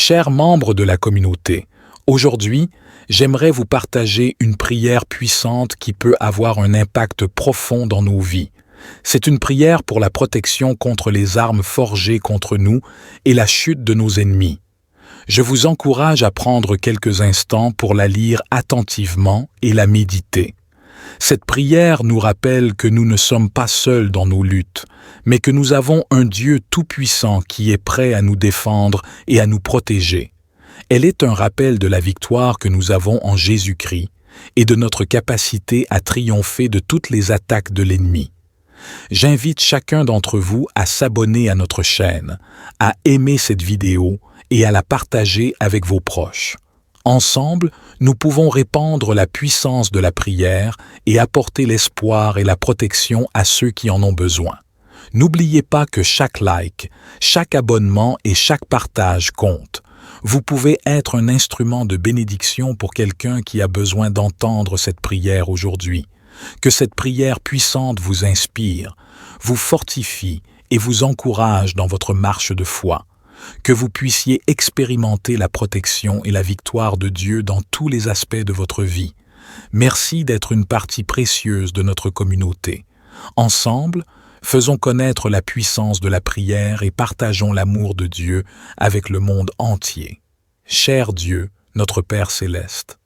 Chers membres de la communauté, aujourd'hui, j'aimerais vous partager une prière puissante qui peut avoir un impact profond dans nos vies. C'est une prière pour la protection contre les armes forgées contre nous et la chute de nos ennemis. Je vous encourage à prendre quelques instants pour la lire attentivement et la méditer. Cette prière nous rappelle que nous ne sommes pas seuls dans nos luttes, mais que nous avons un Dieu tout-puissant qui est prêt à nous défendre et à nous protéger. Elle est un rappel de la victoire que nous avons en Jésus-Christ et de notre capacité à triompher de toutes les attaques de l'ennemi. J'invite chacun d'entre vous à s'abonner à notre chaîne, à aimer cette vidéo et à la partager avec vos proches. Ensemble, nous pouvons répandre la puissance de la prière et apporter l'espoir et la protection à ceux qui en ont besoin. N'oubliez pas que chaque like, chaque abonnement et chaque partage compte. Vous pouvez être un instrument de bénédiction pour quelqu'un qui a besoin d'entendre cette prière aujourd'hui. Que cette prière puissante vous inspire, vous fortifie et vous encourage dans votre marche de foi. Que vous puissiez expérimenter la protection et la victoire de Dieu dans tous les aspects de votre vie. Merci d'être une partie précieuse de notre communauté. Ensemble, faisons connaître la puissance de la prière et partageons l'amour de Dieu avec le monde entier. Cher Dieu, notre Père céleste,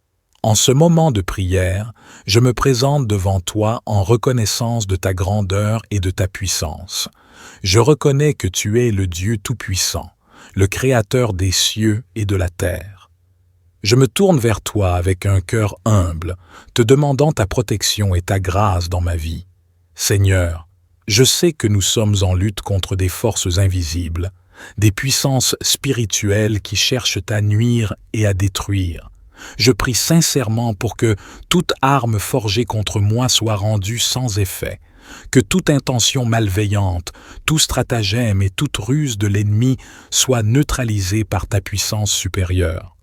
en ce moment de prière, je me présente devant toi en reconnaissance de ta grandeur et de ta puissance. Je reconnais que tu es le Dieu tout-puissant, le Créateur des cieux et de la terre. Je me tourne vers toi avec un cœur humble, te demandant ta protection et ta grâce dans ma vie. Seigneur, je sais que nous sommes en lutte contre des forces invisibles, des puissances spirituelles qui cherchent à nuire et à détruire. Je prie sincèrement pour que toute arme forgée contre moi soit rendue sans effet, que toute intention malveillante, tout stratagème et toute ruse de l'ennemi soit neutralisée par ta puissance supérieure.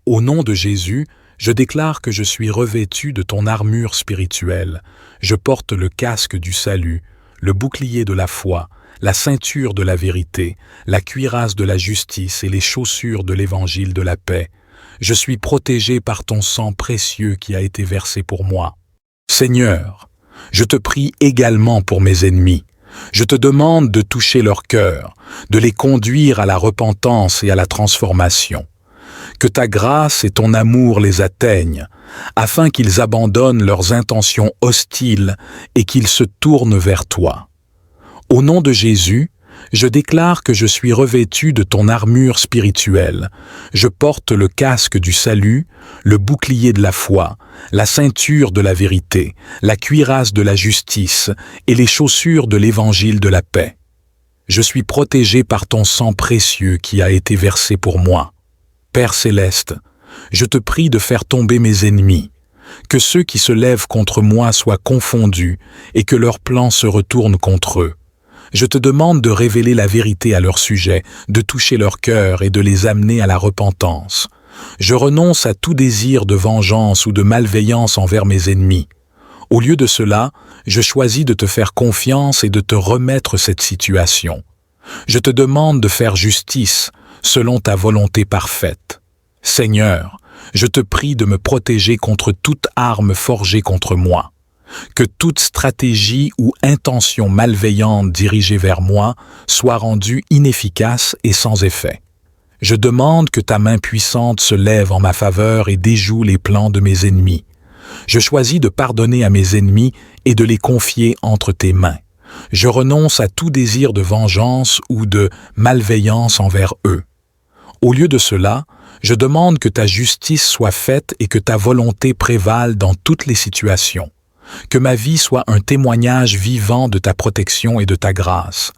Au nom de Jésus, je déclare que je suis revêtu de ton armure spirituelle. Je porte le casque du salut, le bouclier de la foi, la ceinture de la vérité, la cuirasse de la justice et les chaussures de l'évangile de la paix. Je suis protégé par ton sang précieux qui a été versé pour moi. Seigneur, je te prie également pour mes ennemis. Je te demande de toucher leur cœur, de les conduire à la repentance et à la transformation. Que ta grâce et ton amour les atteignent, afin qu'ils abandonnent leurs intentions hostiles et qu'ils se tournent vers toi. Au nom de Jésus, je déclare que je suis revêtu de ton armure spirituelle. Je porte le casque du salut, le bouclier de la foi, la ceinture de la vérité, la cuirasse de la justice et les chaussures de l'évangile de la paix. Je suis protégé par ton sang précieux qui a été versé pour moi. Père céleste, je te prie de faire tomber mes ennemis, que ceux qui se lèvent contre moi soient confondus et que leurs plans se retournent contre eux. Je te demande de révéler la vérité à leur sujet, de toucher leur cœur et de les amener à la repentance. Je renonce à tout désir de vengeance ou de malveillance envers mes ennemis. Au lieu de cela, je choisis de te faire confiance et de te remettre cette situation. Je te demande de faire justice selon ta volonté parfaite. Seigneur, je te prie de me protéger contre toute arme forgée contre moi. Que toute stratégie ou intention malveillante dirigée vers moi soit rendue inefficace et sans effet. Je demande que ta main puissante se lève en ma faveur et déjoue les plans de mes ennemis. Je choisis de pardonner à mes ennemis et de les confier entre tes mains. Je renonce à tout désir de vengeance ou de malveillance envers eux. Au lieu de cela, je demande que ta justice soit faite et que ta volonté prévale dans toutes les situations. Que ma vie soit un témoignage vivant de ta protection et de ta grâce.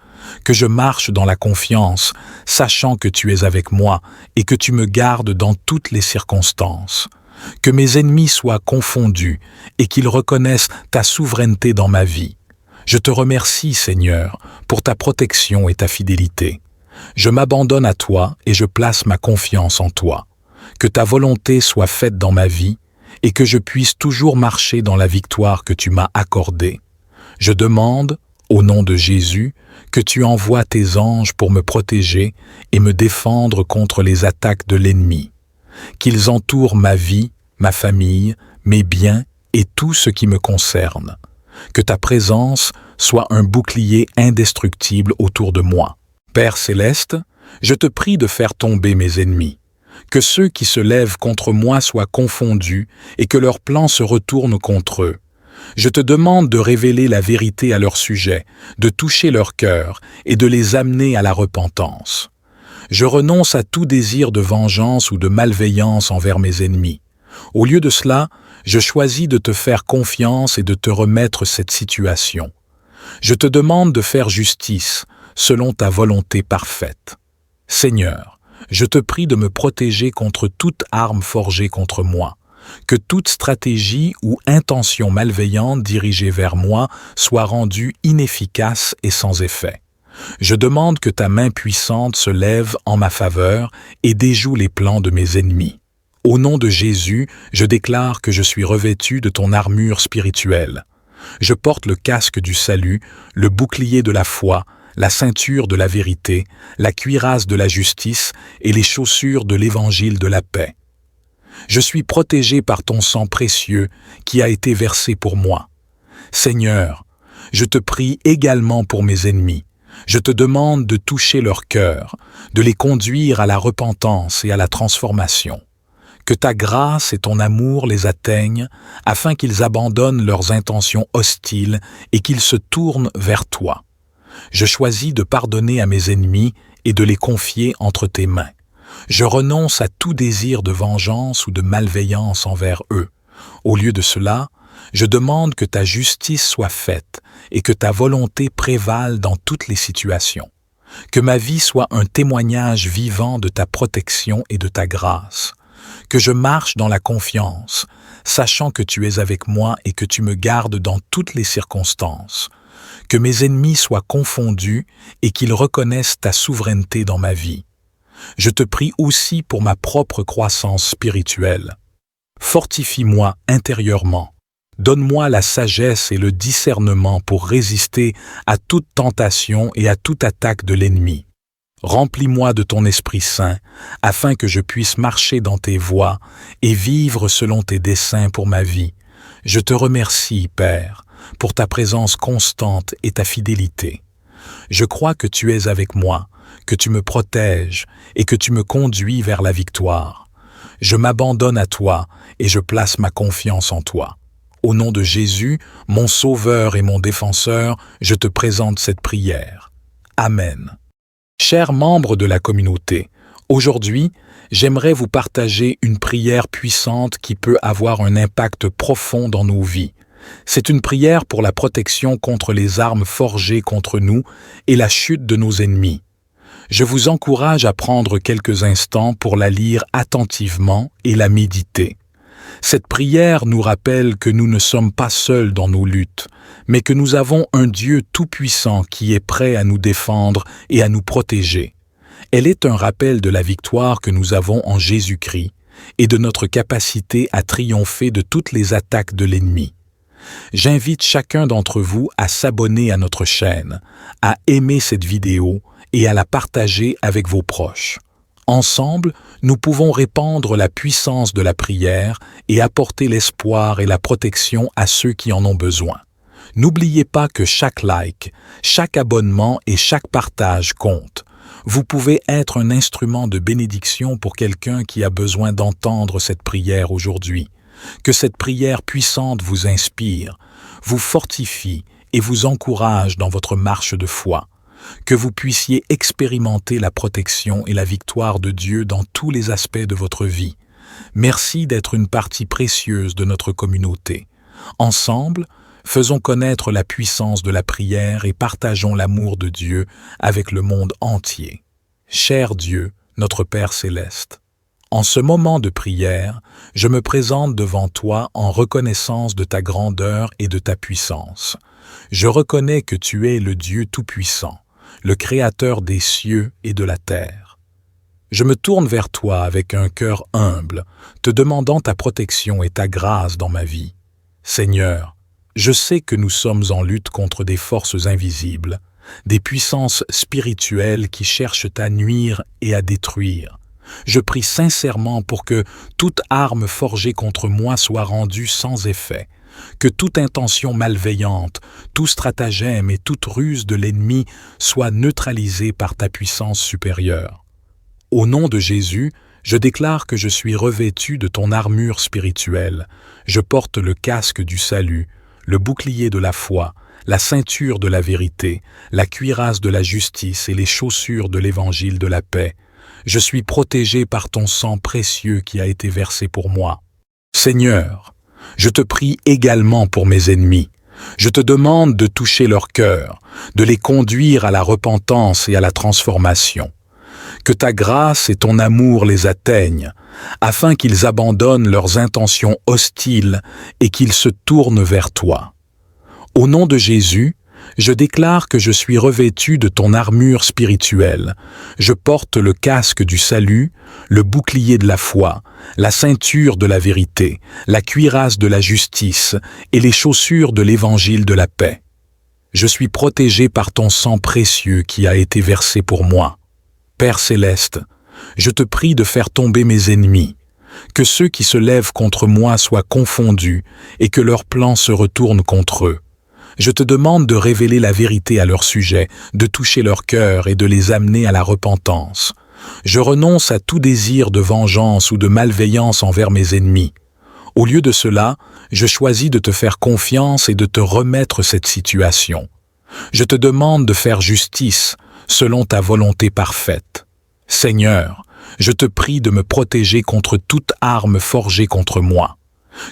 Que je marche dans la confiance, sachant que tu es avec moi et que tu me gardes dans toutes les circonstances. Que mes ennemis soient confondus et qu'ils reconnaissent ta souveraineté dans ma vie. Je te remercie, Seigneur, pour ta protection et ta fidélité. Je m'abandonne à toi et je place ma confiance en toi. Que ta volonté soit faite dans ma vie et que je puisse toujours marcher dans la victoire que tu m'as accordée. Je demande, Au nom de Jésus, que tu envoies tes anges pour me protéger et me défendre contre les attaques de l'ennemi. Qu'ils entourent ma vie, ma famille, mes biens et tout ce qui me concerne. Que ta présence soit un bouclier indestructible autour de moi. Père céleste, je te prie de faire tomber mes ennemis. Que ceux qui se lèvent contre moi soient confondus et que leurs plans se retournent contre eux. Je te demande de révéler la vérité à leur sujet, de toucher leur cœur et de les amener à la repentance. Je renonce à tout désir de vengeance ou de malveillance envers mes ennemis. Au lieu de cela, je choisis de te faire confiance et de te remettre cette situation. Je te demande de faire justice selon ta volonté parfaite. Seigneur, je te prie de me protéger contre toute arme forgée contre moi, que toute stratégie ou intention malveillante dirigée vers moi soit rendue inefficace et sans effet. Je demande que ta main puissante se lève en ma faveur et déjoue les plans de mes ennemis. Au nom de Jésus, je déclare que je suis revêtu de ton armure spirituelle. Je porte le casque du salut, le bouclier de la foi, la ceinture de la vérité, la cuirasse de la justice et les chaussures de l'évangile de la paix. Je suis protégé par ton sang précieux qui a été versé pour moi. Seigneur, je te prie également pour mes ennemis. Je te demande de toucher leur cœur, de les conduire à la repentance et à la transformation. Que ta grâce et ton amour les atteignent afin qu'ils abandonnent leurs intentions hostiles et qu'ils se tournent vers toi. Je choisis de pardonner à mes ennemis et de les confier entre tes mains. Je renonce à tout désir de vengeance ou de malveillance envers eux. Au lieu de cela, je demande que ta justice soit faite et que ta volonté prévale dans toutes les situations. Que ma vie soit un témoignage vivant de ta protection et de ta grâce. Que je marche dans la confiance, sachant que tu es avec moi et que tu me gardes dans toutes les circonstances. Que mes ennemis soient confondus et qu'ils reconnaissent ta souveraineté dans ma vie. Je te prie aussi pour ma propre croissance spirituelle. Fortifie-moi intérieurement. Donne-moi la sagesse et le discernement pour résister à toute tentation et à toute attaque de l'ennemi. Remplis-moi de ton Esprit Saint, afin que je puisse marcher dans tes voies et vivre selon tes desseins pour ma vie. Je te remercie, Père, pour ta présence constante et ta fidélité. Je crois que tu es avec moi, que tu me protèges et que tu me conduis vers la victoire. Je m'abandonne à toi et je place ma confiance en toi. Au nom de Jésus, mon Sauveur et mon Défenseur, je te présente cette prière. Amen. Chers membres de la communauté, aujourd'hui, j'aimerais vous partager une prière puissante qui peut avoir un impact profond dans nos vies. C'est une prière pour la protection contre les armes forgées contre nous et la chute de nos ennemis. Je vous encourage à prendre quelques instants pour la lire attentivement et la méditer. Cette prière nous rappelle que nous ne sommes pas seuls dans nos luttes, mais que nous avons un Dieu tout-puissant qui est prêt à nous défendre et à nous protéger. Elle est un rappel de la victoire que nous avons en Jésus-Christ et de notre capacité à triompher de toutes les attaques de l'ennemi. J'invite chacun d'entre vous à s'abonner à notre chaîne, à aimer cette vidéo et à la partager avec vos proches. Ensemble, nous pouvons répandre la puissance de la prière et apporter l'espoir et la protection à ceux qui en ont besoin. N'oubliez pas que chaque like, chaque abonnement et chaque partage compte. Vous pouvez être un instrument de bénédiction pour quelqu'un qui a besoin d'entendre cette prière aujourd'hui. Que cette prière puissante vous inspire, vous fortifie et vous encourage dans votre marche de foi. Que vous puissiez expérimenter la protection et la victoire de Dieu dans tous les aspects de votre vie. Merci d'être une partie précieuse de notre communauté. Ensemble, faisons connaître la puissance de la prière et partageons l'amour de Dieu avec le monde entier. Cher Dieu, notre Père céleste, en ce moment de prière, je me présente devant toi en reconnaissance de ta grandeur et de ta puissance. Je reconnais que tu es le Dieu tout-puissant, le Créateur des cieux et de la terre. Je me tourne vers toi avec un cœur humble, te demandant ta protection et ta grâce dans ma vie. Seigneur, je sais que nous sommes en lutte contre des forces invisibles, des puissances spirituelles qui cherchent à nuire et à détruire. Je prie sincèrement pour que toute arme forgée contre moi soit rendue sans effet, que toute intention malveillante, tout stratagème et toute ruse de l'ennemi soit neutralisée par ta puissance supérieure. Au nom de Jésus, je déclare que je suis revêtu de ton armure spirituelle. Je porte le casque du salut, le bouclier de la foi, la ceinture de la vérité, la cuirasse de la justice et les chaussures de l'évangile de la paix. Je suis protégé par ton sang précieux qui a été versé pour moi. Seigneur, je te prie également pour mes ennemis. Je te demande de toucher leur cœur, de les conduire à la repentance et à la transformation. Que ta grâce et ton amour les atteignent, afin qu'ils abandonnent leurs intentions hostiles et qu'ils se tournent vers toi. Au nom de Jésus, je déclare que je suis revêtu de ton armure spirituelle. Je porte le casque du salut, le bouclier de la foi, la ceinture de la vérité, la cuirasse de la justice et les chaussures de l'évangile de la paix. Je suis protégé par ton sang précieux qui a été versé pour moi. Père céleste, je te prie de faire tomber mes ennemis, que ceux qui se lèvent contre moi soient confondus et que leurs plans se retournent contre eux. Je te demande de révéler la vérité à leur sujet, de toucher leur cœur et de les amener à la repentance. Je renonce à tout désir de vengeance ou de malveillance envers mes ennemis. Au lieu de cela, je choisis de te faire confiance et de te remettre cette situation. Je te demande de faire justice selon ta volonté parfaite. Seigneur, je te prie de me protéger contre toute arme forgée contre moi.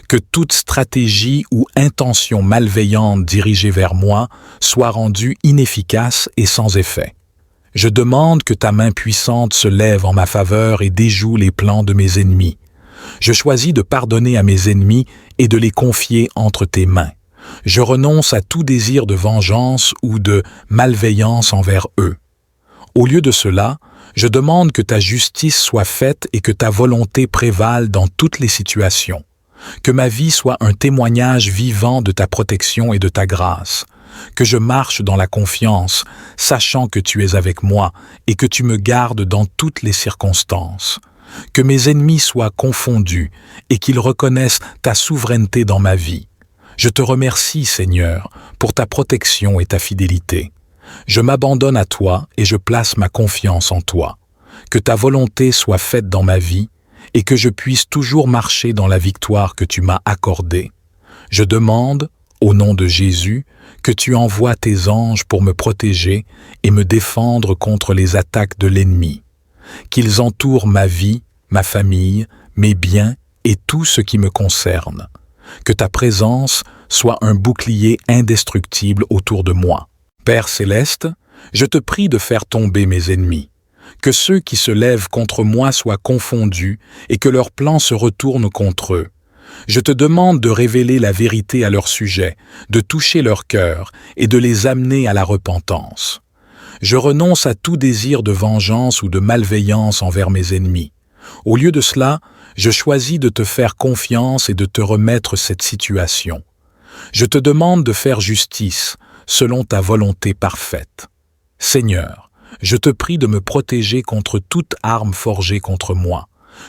Que toute stratégie ou intention malveillante dirigée vers moi soit rendue inefficace et sans effet. Je demande que ta main puissante se lève en ma faveur et déjoue les plans de mes ennemis. Je choisis de pardonner à mes ennemis et de les confier entre tes mains. Je renonce à tout désir de vengeance ou de malveillance envers eux. Au lieu de cela, je demande que ta justice soit faite et que ta volonté prévale dans toutes les situations. Que ma vie soit un témoignage vivant de ta protection et de ta grâce. Que je marche dans la confiance, sachant que tu es avec moi et que tu me gardes dans toutes les circonstances. Que mes ennemis soient confondus et qu'ils reconnaissent ta souveraineté dans ma vie. Je te remercie, Seigneur, pour ta protection et ta fidélité. Je m'abandonne à toi et je place ma confiance en toi. Que ta volonté soit faite dans ma vie et que je puisse toujours marcher dans la victoire que tu m'as accordée. Je demande, au nom de Jésus, que tu envoies tes anges pour me protéger et me défendre contre les attaques de l'ennemi. Qu'ils entourent ma vie, ma famille, mes biens et tout ce qui me concerne. Que ta présence soit un bouclier indestructible autour de moi. Père céleste, je te prie de faire tomber mes ennemis. Que ceux qui se lèvent contre moi soient confondus et que leurs plans se retournent contre eux. Je te demande de révéler la vérité à leur sujet, de toucher leur cœur et de les amener à la repentance. Je renonce à tout désir de vengeance ou de malveillance envers mes ennemis. Au lieu de cela, je choisis de te faire confiance et de te remettre cette situation. Je te demande de faire justice selon ta volonté parfaite. Seigneur, je te prie de me protéger contre toute arme forgée contre moi.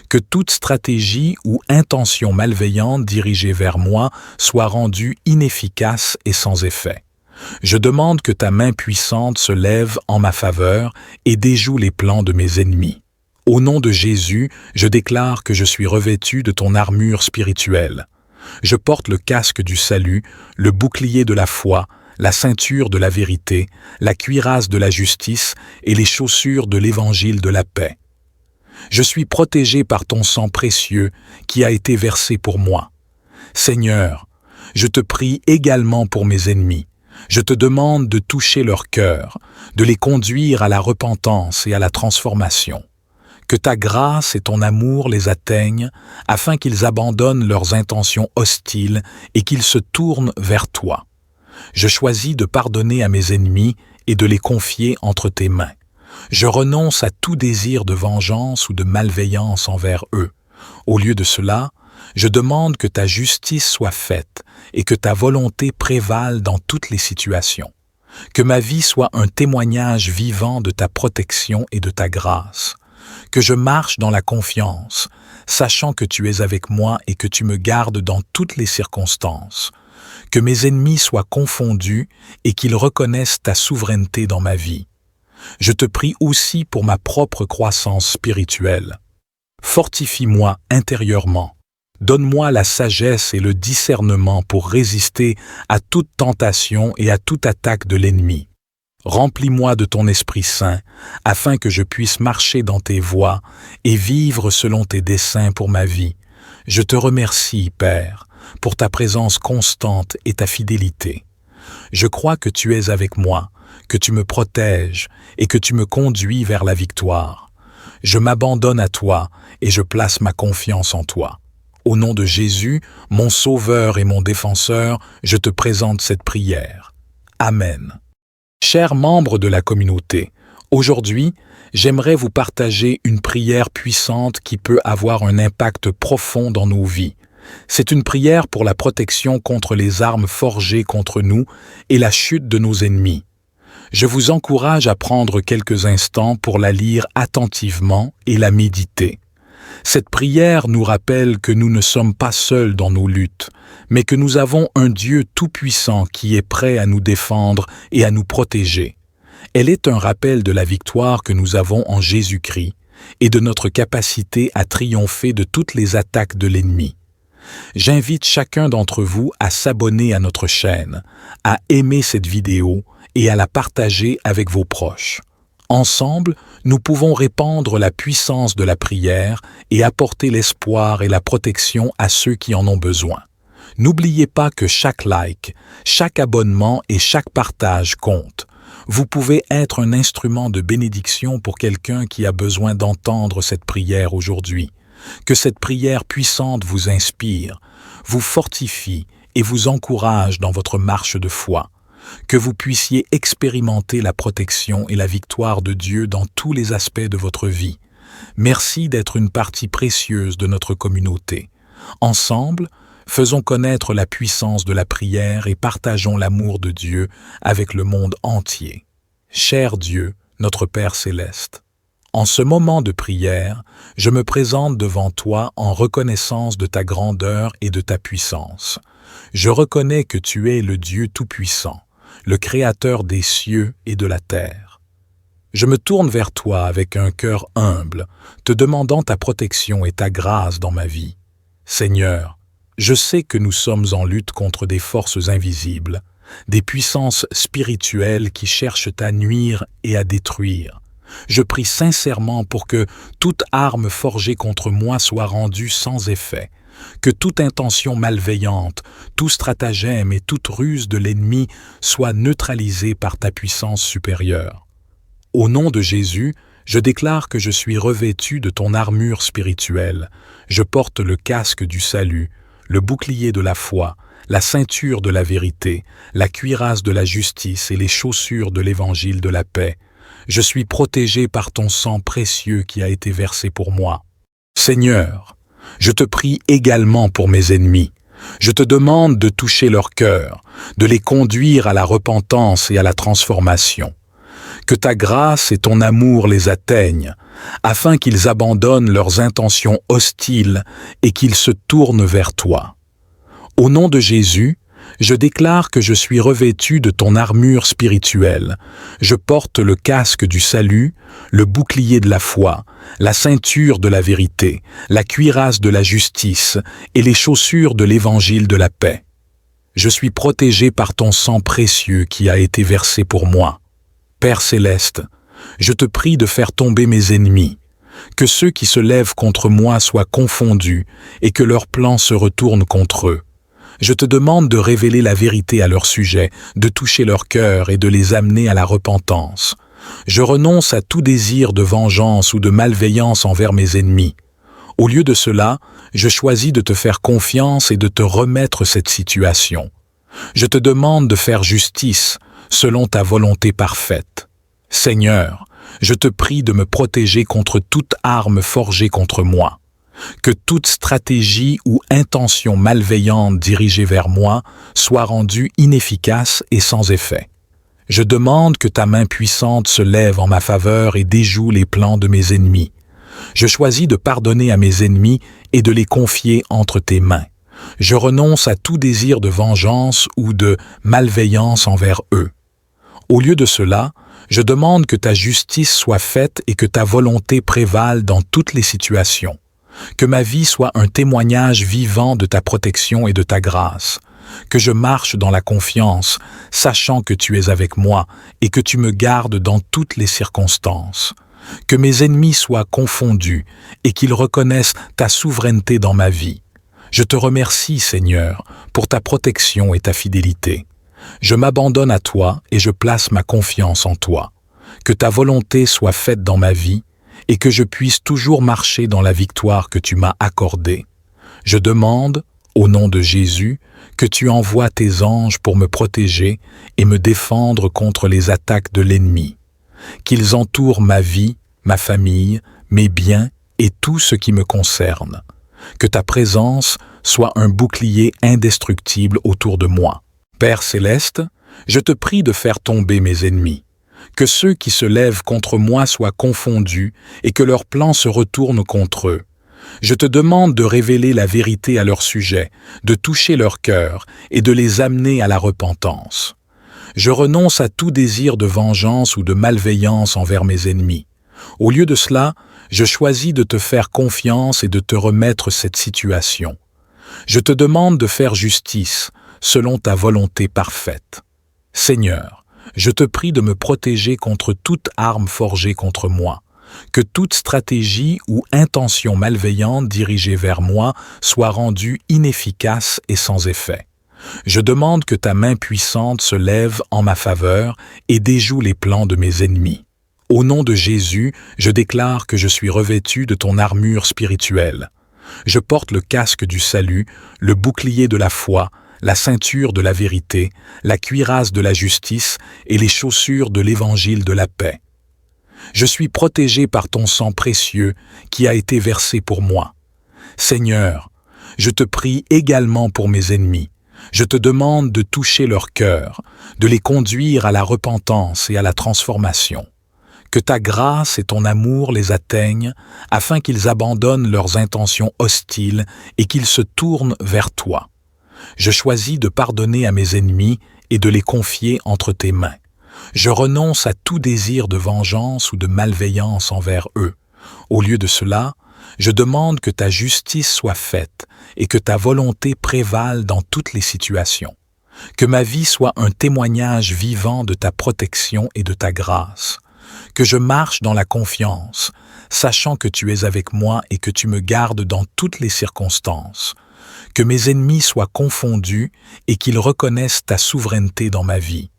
Que toute stratégie ou intention malveillante dirigée vers moi soit rendue inefficace et sans effet. Je demande que ta main puissante se lève en ma faveur et déjoue les plans de mes ennemis. Au nom de Jésus, je déclare que je suis revêtu de ton armure spirituelle. Je porte le casque du salut, le bouclier de la foi, la ceinture de la vérité, la cuirasse de la justice et les chaussures de l'évangile de la paix. Je suis protégé par ton sang précieux qui a été versé pour moi. Seigneur, je te prie également pour mes ennemis. Je te demande de toucher leur cœur, de les conduire à la repentance et à la transformation. Que ta grâce et ton amour les atteignent afin qu'ils abandonnent leurs intentions hostiles et qu'ils se tournent vers toi. Je choisis de pardonner à mes ennemis et de les confier entre tes mains. Je renonce à tout désir de vengeance ou de malveillance envers eux. Au lieu de cela, Je demande que ta justice soit faite et que ta volonté prévale dans toutes les situations. Que ma vie soit un témoignage vivant de ta protection et de ta grâce. Que je marche dans la confiance, sachant que tu es avec moi et que tu me gardes dans toutes les circonstances. Que mes ennemis soient confondus et qu'ils reconnaissent ta souveraineté dans ma vie. Je te prie aussi pour ma propre croissance spirituelle. Fortifie-moi intérieurement. Donne-moi la sagesse et le discernement pour résister à toute tentation et à toute attaque de l'ennemi. Remplis-moi de ton Esprit Saint, afin que je puisse marcher dans tes voies et vivre selon tes desseins pour ma vie. Je te remercie, Père, pour ta présence constante et ta fidélité. Je crois que tu es avec moi, que tu me protèges et que tu me conduis vers la victoire. Je m'abandonne à toi et je place ma confiance en toi. Au nom de Jésus, mon Sauveur et mon Défenseur, je te présente cette prière. Amen. Chers membres de la communauté, aujourd'hui, j'aimerais vous partager une prière puissante qui peut avoir un impact profond dans nos vies. C'est une prière pour la protection contre les armes forgées contre nous et la chute de nos ennemis. Je vous encourage à prendre quelques instants pour la lire attentivement et la méditer. Cette prière nous rappelle que nous ne sommes pas seuls dans nos luttes, mais que nous avons un Dieu tout-puissant qui est prêt à nous défendre et à nous protéger. Elle est un rappel de la victoire que nous avons en Jésus-Christ et de notre capacité à triompher de toutes les attaques de l'ennemi. J'invite chacun d'entre vous à s'abonner à notre chaîne, à aimer cette vidéo et à la partager avec vos proches. Ensemble, nous pouvons répandre la puissance de la prière et apporter l'espoir et la protection à ceux qui en ont besoin. N'oubliez pas que chaque like, chaque abonnement et chaque partage compte. Vous pouvez être un instrument de bénédiction pour quelqu'un qui a besoin d'entendre cette prière aujourd'hui. Que cette prière puissante vous inspire, vous fortifie et vous encourage dans votre marche de foi. Que vous puissiez expérimenter la protection et la victoire de Dieu dans tous les aspects de votre vie. Merci d'être une partie précieuse de notre communauté. Ensemble, faisons connaître la puissance de la prière et partageons l'amour de Dieu avec le monde entier. Cher Dieu, notre Père céleste, en ce moment de prière, je me présente devant toi en reconnaissance de ta grandeur et de ta puissance. Je reconnais que tu es le Dieu tout-puissant, le Créateur des cieux et de la terre. Je me tourne vers toi avec un cœur humble, te demandant ta protection et ta grâce dans ma vie. Seigneur, je sais que nous sommes en lutte contre des forces invisibles, des puissances spirituelles qui cherchent à nuire et à détruire. Je prie sincèrement pour que toute arme forgée contre moi soit rendue sans effet, que toute intention malveillante, tout stratagème et toute ruse de l'ennemi soit neutralisée par ta puissance supérieure. Au nom de Jésus, je déclare que je suis revêtu de ton armure spirituelle. Je porte le casque du salut, le bouclier de la foi, la ceinture de la vérité, la cuirasse de la justice et les chaussures de l'évangile de la paix. Je suis protégé par ton sang précieux qui a été versé pour moi. Seigneur, je te prie également pour mes ennemis. Je te demande de toucher leur cœur, de les conduire à la repentance et à la transformation. Que ta grâce et ton amour les atteignent, afin qu'ils abandonnent leurs intentions hostiles et qu'ils se tournent vers toi. Au nom de Jésus, je déclare que je suis revêtu de ton armure spirituelle. Je porte le casque du salut, le bouclier de la foi, la ceinture de la vérité, la cuirasse de la justice et les chaussures de l'évangile de la paix. Je suis protégé par ton sang précieux qui a été versé pour moi. Père céleste, je te prie de faire tomber mes ennemis, que ceux qui se lèvent contre moi soient confondus et que leurs plans se retournent contre eux. Je te demande de révéler la vérité à leur sujet, de toucher leur cœur et de les amener à la repentance. Je renonce à tout désir de vengeance ou de malveillance envers mes ennemis. Au lieu de cela, je choisis de te faire confiance et de te remettre cette situation. Je te demande de faire justice selon ta volonté parfaite. Seigneur, je te prie de me protéger contre toute arme forgée contre moi. Que toute stratégie ou intention malveillante dirigée vers moi soit rendue inefficace et sans effet. Je demande que ta main puissante se lève en ma faveur et déjoue les plans de mes ennemis. Je choisis de pardonner à mes ennemis et de les confier entre tes mains. Je renonce à tout désir de vengeance ou de malveillance envers eux. Au lieu de cela, je demande que ta justice soit faite et que ta volonté prévale dans toutes les situations. Que ma vie soit un témoignage vivant de ta protection et de ta grâce. Que je marche dans la confiance, sachant que tu es avec moi et que tu me gardes dans toutes les circonstances. Que mes ennemis soient confondus et qu'ils reconnaissent ta souveraineté dans ma vie. Je te remercie, Seigneur, pour ta protection et ta fidélité. Je m'abandonne à toi et je place ma confiance en toi. Que ta volonté soit faite dans ma vie et que je puisse toujours marcher dans la victoire que tu m'as accordée. Je demande, au nom de Jésus, que tu envoies tes anges pour me protéger et me défendre contre les attaques de l'ennemi. Qu'ils entourent ma vie, ma famille, mes biens et tout ce qui me concerne. Que ta présence soit un bouclier indestructible autour de moi. Père céleste, je te prie de faire tomber mes ennemis. Que ceux qui se lèvent contre moi soient confondus et que leurs plans se retournent contre eux. Je te demande de révéler la vérité à leur sujet, de toucher leur cœur et de les amener à la repentance. Je renonce à tout désir de vengeance ou de malveillance envers mes ennemis. Au lieu de cela, je choisis de te faire confiance et de te remettre cette situation. Je te demande de faire justice selon ta volonté parfaite. Seigneur, je te prie de me protéger contre toute arme forgée contre moi. Que toute stratégie ou intention malveillante dirigée vers moi soit rendue inefficace et sans effet. Je demande que ta main puissante se lève en ma faveur et déjoue les plans de mes ennemis. Au nom de Jésus, je déclare que je suis revêtu de ton armure spirituelle. Je porte le casque du salut, le bouclier de la foi, la ceinture de la vérité, la cuirasse de la justice et les chaussures de l'évangile de la paix. Je suis protégé par ton sang précieux qui a été versé pour moi. Seigneur, je te prie également pour mes ennemis. Je te demande de toucher leur cœur, de les conduire à la repentance et à la transformation. Que ta grâce et ton amour les atteignent afin qu'ils abandonnent leurs intentions hostiles et qu'ils se tournent vers toi. Je choisis de pardonner à mes ennemis et de les confier entre tes mains. Je renonce à tout désir de vengeance ou de malveillance envers eux. Au lieu de cela, je demande que ta justice soit faite et que ta volonté prévale dans toutes les situations. Que ma vie soit un témoignage vivant de ta protection et de ta grâce. Que je marche dans la confiance, sachant que tu es avec moi et que tu me gardes dans toutes les circonstances. Que mes ennemis soient confondus et qu'ils reconnaissent ta souveraineté dans ma vie.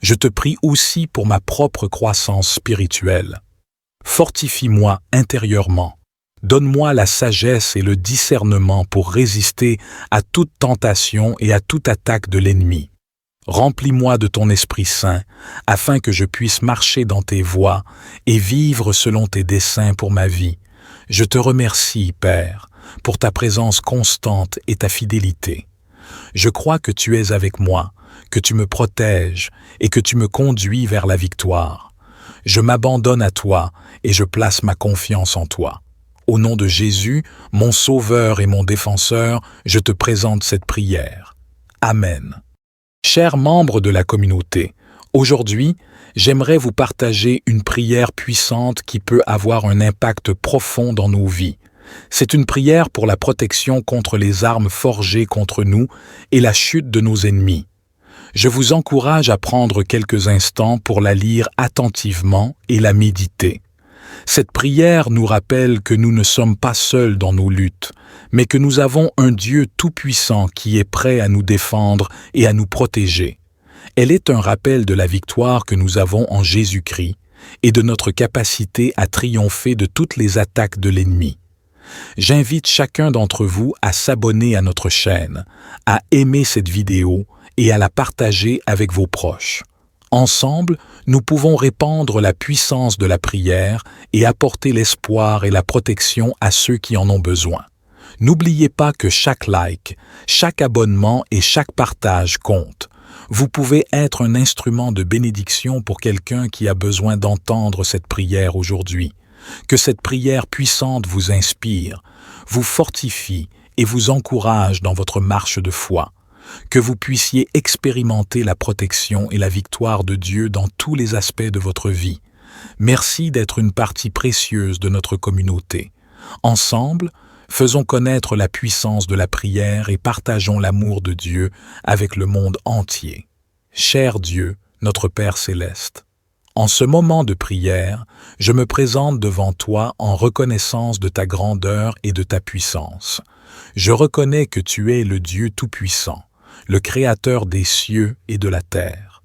Je te prie aussi pour ma propre croissance spirituelle. Fortifie-moi intérieurement. Donne-moi la sagesse et le discernement pour résister à toute tentation et à toute attaque de l'ennemi. Remplis-moi de ton Esprit Saint, afin que je puisse marcher dans tes voies et vivre selon tes desseins pour ma vie. Je te remercie, Père, pour ta présence constante et ta fidélité. Je crois que tu es avec moi, que tu me protèges et que tu me conduis vers la victoire. Je m'abandonne à toi et je place ma confiance en toi. Au nom de Jésus, mon Sauveur et mon Défenseur, je te présente cette prière. Amen. Chers membres de la communauté, aujourd'hui, j'aimerais vous partager une prière puissante qui peut avoir un impact profond dans nos vies. C'est une prière pour la protection contre les armes forgées contre nous et la chute de nos ennemis. Je vous encourage à prendre quelques instants pour la lire attentivement et la méditer. Cette prière nous rappelle que nous ne sommes pas seuls dans nos luttes, mais que nous avons un Dieu tout-puissant qui est prêt à nous défendre et à nous protéger. Elle est un rappel de la victoire que nous avons en Jésus-Christ et de notre capacité à triompher de toutes les attaques de l'ennemi. J'invite chacun d'entre vous à s'abonner à notre chaîne, à aimer cette vidéo et à la partager avec vos proches. Ensemble, nous pouvons répandre la puissance de la prière et apporter l'espoir et la protection à ceux qui en ont besoin. N'oubliez pas que chaque like, chaque abonnement et chaque partage compte. Vous pouvez être un instrument de bénédiction pour quelqu'un qui a besoin d'entendre cette prière aujourd'hui. Que cette prière puissante vous inspire, vous fortifie et vous encourage dans votre marche de foi. Que vous puissiez expérimenter la protection et la victoire de Dieu dans tous les aspects de votre vie. Merci d'être une partie précieuse de notre communauté. Ensemble, faisons connaître la puissance de la prière et partageons l'amour de Dieu avec le monde entier. Cher Dieu, notre Père céleste, en ce moment de prière, je me présente devant toi en reconnaissance de ta grandeur et de ta puissance. Je reconnais que tu es le Dieu Tout-Puissant, le Créateur des cieux et de la terre.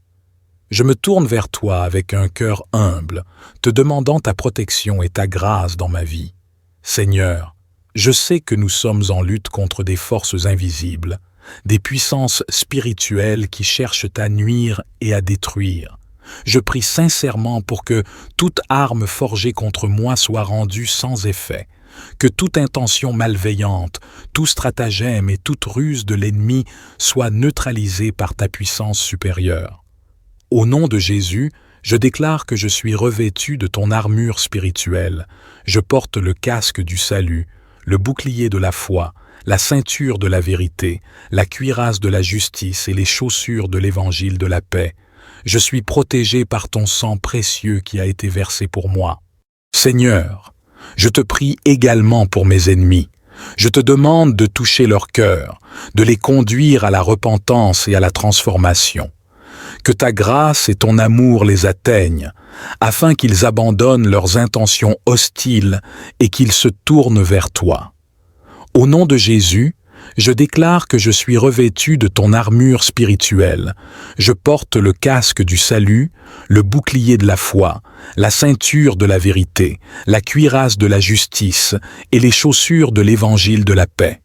Je me tourne vers toi avec un cœur humble, te demandant ta protection et ta grâce dans ma vie. Seigneur, je sais que nous sommes en lutte contre des forces invisibles, des puissances spirituelles qui cherchent à nuire et à détruire. Je prie sincèrement pour que toute arme forgée contre moi soit rendue sans effet, que toute intention malveillante, tout stratagème et toute ruse de l'ennemi soit neutralisée par ta puissance supérieure. Au nom de Jésus, je déclare que je suis revêtu de ton armure spirituelle. Je porte le casque du salut, le bouclier de la foi, la ceinture de la vérité, la cuirasse de la justice et les chaussures de l'évangile de la paix. Je suis protégé par ton sang précieux qui a été versé pour moi. Seigneur, je te prie également pour mes ennemis. Je te demande de toucher leur cœur, de les conduire à la repentance et à la transformation. Que ta grâce et ton amour les atteignent, afin qu'ils abandonnent leurs intentions hostiles et qu'ils se tournent vers toi. Au nom de Jésus, je déclare que je suis revêtu de ton armure spirituelle. Je porte le casque du salut, le bouclier de la foi, la ceinture de la vérité, la cuirasse de la justice et les chaussures de l'évangile de la paix.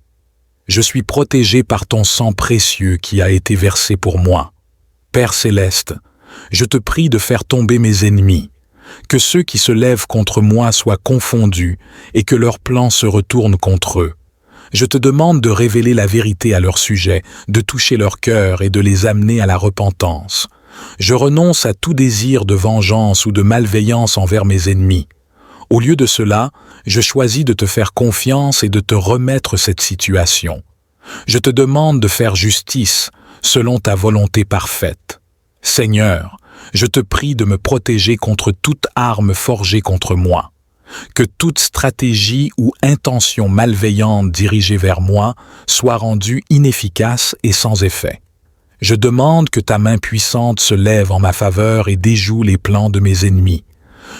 Je suis protégé par ton sang précieux qui a été versé pour moi. Père céleste, je te prie de faire tomber mes ennemis, que ceux qui se lèvent contre moi soient confondus et que leurs plans se retournent contre eux. Je te demande de révéler la vérité à leur sujet, de toucher leur cœur et de les amener à la repentance. Je renonce à tout désir de vengeance ou de malveillance envers mes ennemis. Au lieu de cela, je choisis de te faire confiance et de te remettre cette situation. Je te demande de faire justice selon ta volonté parfaite. Seigneur, je te prie de me protéger contre toute arme forgée contre moi. Que toute stratégie ou intention malveillante dirigée vers moi soit rendue inefficace et sans effet. Je demande que ta main puissante se lève en ma faveur et déjoue les plans de mes ennemis.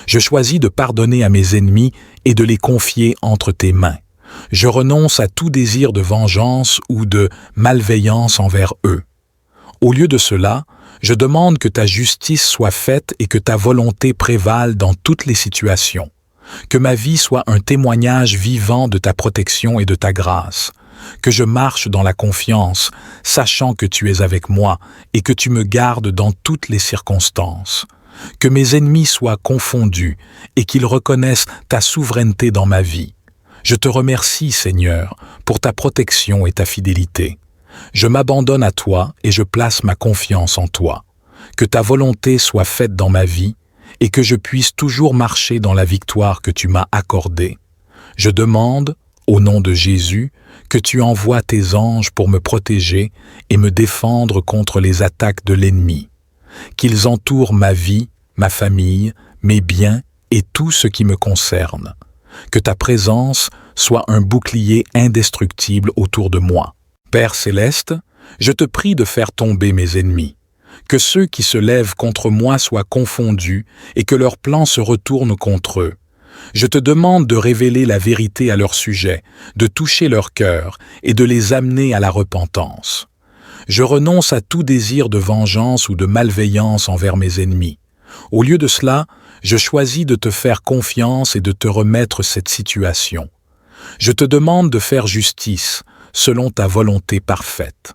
Je choisis de pardonner à mes ennemis et de les confier entre tes mains. Je renonce à tout désir de vengeance ou de malveillance envers eux. Au lieu de cela, je demande que ta justice soit faite et que ta volonté prévale dans toutes les situations. Que ma vie soit un témoignage vivant de ta protection et de ta grâce. Que je marche dans la confiance, sachant que tu es avec moi et que tu me gardes dans toutes les circonstances. Que mes ennemis soient confondus et qu'ils reconnaissent ta souveraineté dans ma vie. Je te remercie, Seigneur, pour ta protection et ta fidélité. Je m'abandonne à toi et je place ma confiance en toi. Que ta volonté soit faite dans ma vie et que je puisse toujours marcher dans la victoire que tu m'as accordée. Je demande, au nom de Jésus, que tu envoies tes anges pour me protéger et me défendre contre les attaques de l'ennemi. Qu'ils entourent ma vie, ma famille, mes biens et tout ce qui me concerne. Que ta présence soit un bouclier indestructible autour de moi. Père céleste, je te prie de faire tomber mes ennemis. Que ceux qui se lèvent contre moi soient confondus et que leurs plans se retournent contre eux. Je te demande de révéler la vérité à leur sujet, de toucher leur cœur et de les amener à la repentance. Je renonce à tout désir de vengeance ou de malveillance envers mes ennemis. Au lieu de cela, je choisis de te faire confiance et de te remettre cette situation. Je te demande de faire justice selon ta volonté parfaite.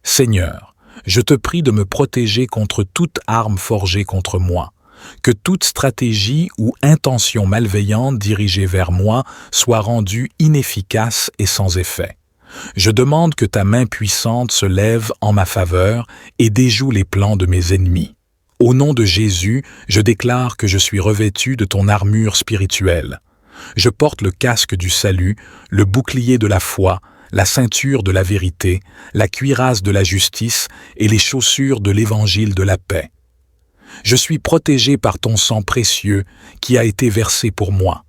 Seigneur, Je te prie de me protéger contre toute arme forgée contre moi, que toute stratégie ou intention malveillante dirigée vers moi soit rendue inefficace et sans effet. Je demande que ta main puissante se lève en ma faveur et déjoue les plans de mes ennemis. Au nom de Jésus, je déclare que je suis revêtu de ton armure spirituelle. Je porte le casque du salut, le bouclier de la foi, la ceinture de la vérité, la cuirasse de la justice et les chaussures de l'évangile de la paix. Je suis protégé par ton sang précieux qui a été versé pour moi.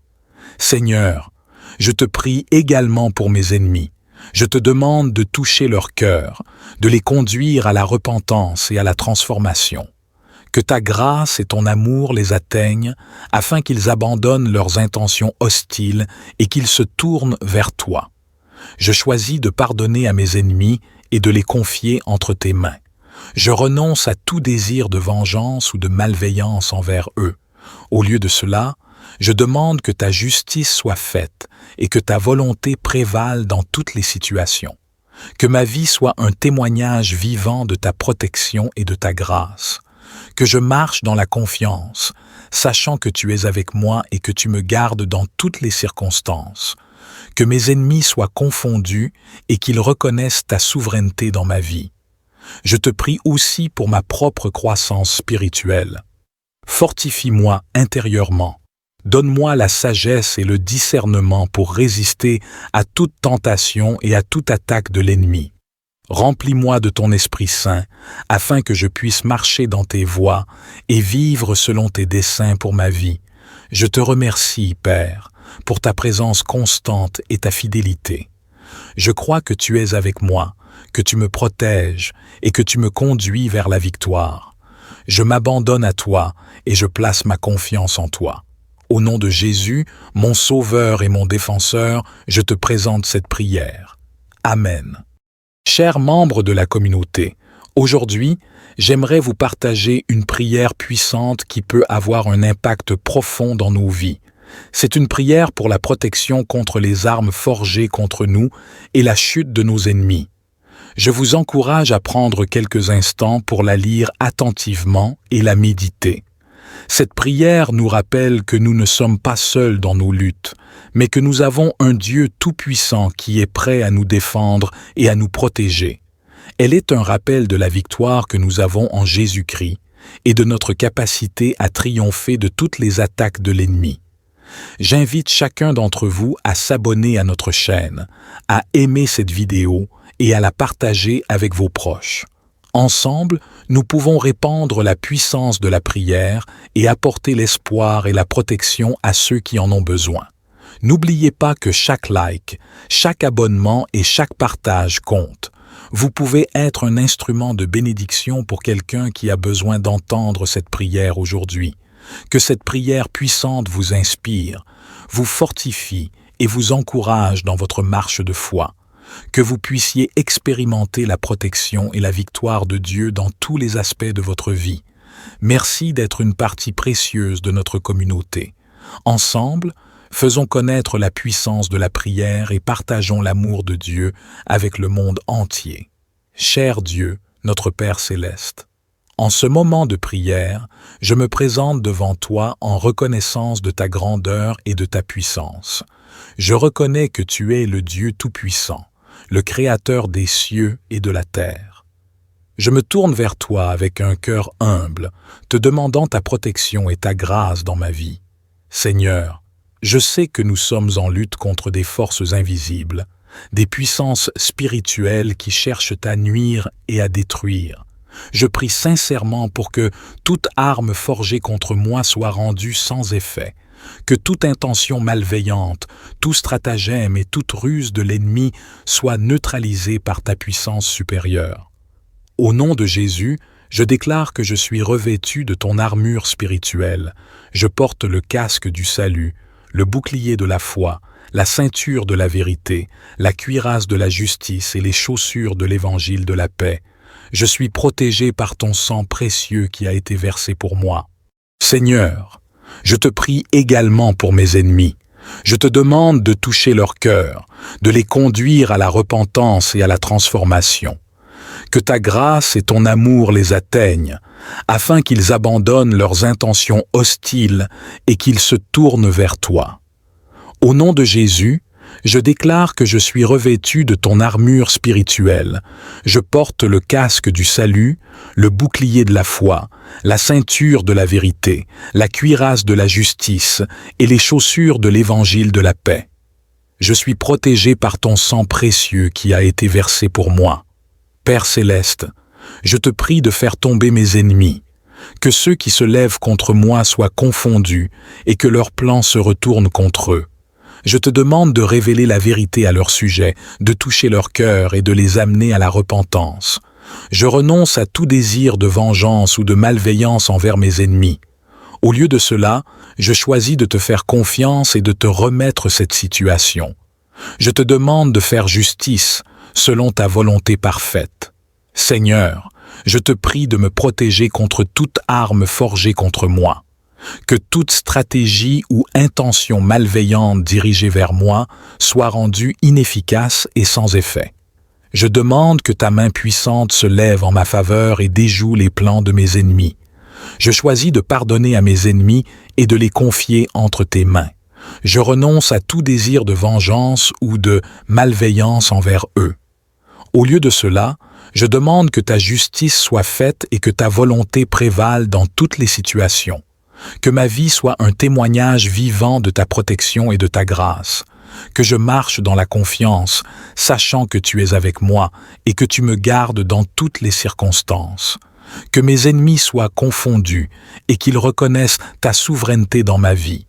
Seigneur, je te prie également pour mes ennemis. Je te demande de toucher leur cœur, de les conduire à la repentance et à la transformation. Que ta grâce et ton amour les atteignent, afin qu'ils abandonnent leurs intentions hostiles et qu'ils se tournent vers toi. Je choisis de pardonner à mes ennemis et de les confier entre tes mains. Je renonce à tout désir de vengeance ou de malveillance envers eux. Au lieu de cela, je demande que ta justice soit faite et que ta volonté prévale dans toutes les situations. Que ma vie soit un témoignage vivant de ta protection et de ta grâce. Que je marche dans la confiance, sachant que tu es avec moi et que tu me gardes dans toutes les circonstances. Que mes ennemis soient confondus et qu'ils reconnaissent ta souveraineté dans ma vie. Je te prie aussi pour ma propre croissance spirituelle. Fortifie-moi intérieurement. Donne-moi la sagesse et le discernement pour résister à toute tentation et à toute attaque de l'ennemi. Remplis-moi de ton Esprit Saint, afin que je puisse marcher dans tes voies et vivre selon tes desseins pour ma vie. Je te remercie, Père, pour ta présence constante et ta fidélité. Je crois que tu es avec moi, que tu me protèges et que tu me conduis vers la victoire. Je m'abandonne à toi et je place ma confiance en toi. Au nom de Jésus, mon Sauveur et mon Défenseur, je te présente cette prière. Amen. Chers membres de la communauté, aujourd'hui, j'aimerais vous partager une prière puissante qui peut avoir un impact profond dans nos vies. C'est une prière pour la protection contre les armes forgées contre nous et la chute de nos ennemis. Je vous encourage à prendre quelques instants pour la lire attentivement et la méditer. Cette prière nous rappelle que nous ne sommes pas seuls dans nos luttes, mais que nous avons un Dieu tout-puissant qui est prêt à nous défendre et à nous protéger. Elle est un rappel de la victoire que nous avons en Jésus-Christ et de notre capacité à triompher de toutes les attaques de l'ennemi. J'invite chacun d'entre vous à s'abonner à notre chaîne, à aimer cette vidéo et à la partager avec vos proches. Ensemble, nous pouvons répandre la puissance de la prière et apporter l'espoir et la protection à ceux qui en ont besoin. N'oubliez pas que chaque like, chaque abonnement et chaque partage compte. Vous pouvez être un instrument de bénédiction pour quelqu'un qui a besoin d'entendre cette prière aujourd'hui. Que cette prière puissante vous inspire, vous fortifie et vous encourage dans votre marche de foi. Que vous puissiez expérimenter la protection et la victoire de Dieu dans tous les aspects de votre vie. Merci d'être une partie précieuse de notre communauté. Ensemble, faisons connaître la puissance de la prière et partageons l'amour de Dieu avec le monde entier. Cher Dieu, notre Père céleste, en ce moment de prière, je me présente devant toi en reconnaissance de ta grandeur et de ta puissance. Je reconnais que tu es le Dieu tout-puissant, le Créateur des cieux et de la terre. Je me tourne vers toi avec un cœur humble, te demandant ta protection et ta grâce dans ma vie. Seigneur, je sais que nous sommes en lutte contre des forces invisibles, des puissances spirituelles qui cherchent à nuire et à détruire. Je prie sincèrement pour que toute arme forgée contre moi soit rendue sans effet, que toute intention malveillante, tout stratagème et toute ruse de l'ennemi soit neutralisée par ta puissance supérieure. Au nom de Jésus, je déclare que je suis revêtu de ton armure spirituelle. Je porte le casque du salut, le bouclier de la foi, la ceinture de la vérité, la cuirasse de la justice et les chaussures de l'évangile de la paix. Je suis protégé par ton sang précieux qui a été versé pour moi. Seigneur, je te prie également pour mes ennemis. Je te demande de toucher leur cœur, de les conduire à la repentance et à la transformation. Que ta grâce et ton amour les atteignent, afin qu'ils abandonnent leurs intentions hostiles et qu'ils se tournent vers toi. Au nom de Jésus, je déclare que je suis revêtu de ton armure spirituelle. Je porte le casque du salut, le bouclier de la foi, la ceinture de la vérité, la cuirasse de la justice et les chaussures de l'évangile de la paix. Je suis protégé par ton sang précieux qui a été versé pour moi. Père céleste, je te prie de faire tomber mes ennemis, que ceux qui se lèvent contre moi soient confondus et que leurs plans se retournent contre eux. Je te demande de révéler la vérité à leur sujet, de toucher leur cœur et de les amener à la repentance. Je renonce à tout désir de vengeance ou de malveillance envers mes ennemis. Au lieu de cela, je choisis de te faire confiance et de te remettre cette situation. Je te demande de faire justice selon ta volonté parfaite. Seigneur, je te prie de me protéger contre toute arme forgée contre moi. Que toute stratégie ou intention malveillante dirigée vers moi soit rendue inefficace et sans effet. Je demande que ta main puissante se lève en ma faveur et déjoue les plans de mes ennemis. Je choisis de pardonner à mes ennemis et de les confier entre tes mains. Je renonce à tout désir de vengeance ou de malveillance envers eux. Au lieu de cela, je demande que ta justice soit faite et que ta volonté prévale dans toutes les situations. Que ma vie soit un témoignage vivant de ta protection et de ta grâce. Que je marche dans la confiance, sachant que tu es avec moi et que tu me gardes dans toutes les circonstances. Que mes ennemis soient confondus et qu'ils reconnaissent ta souveraineté dans ma vie.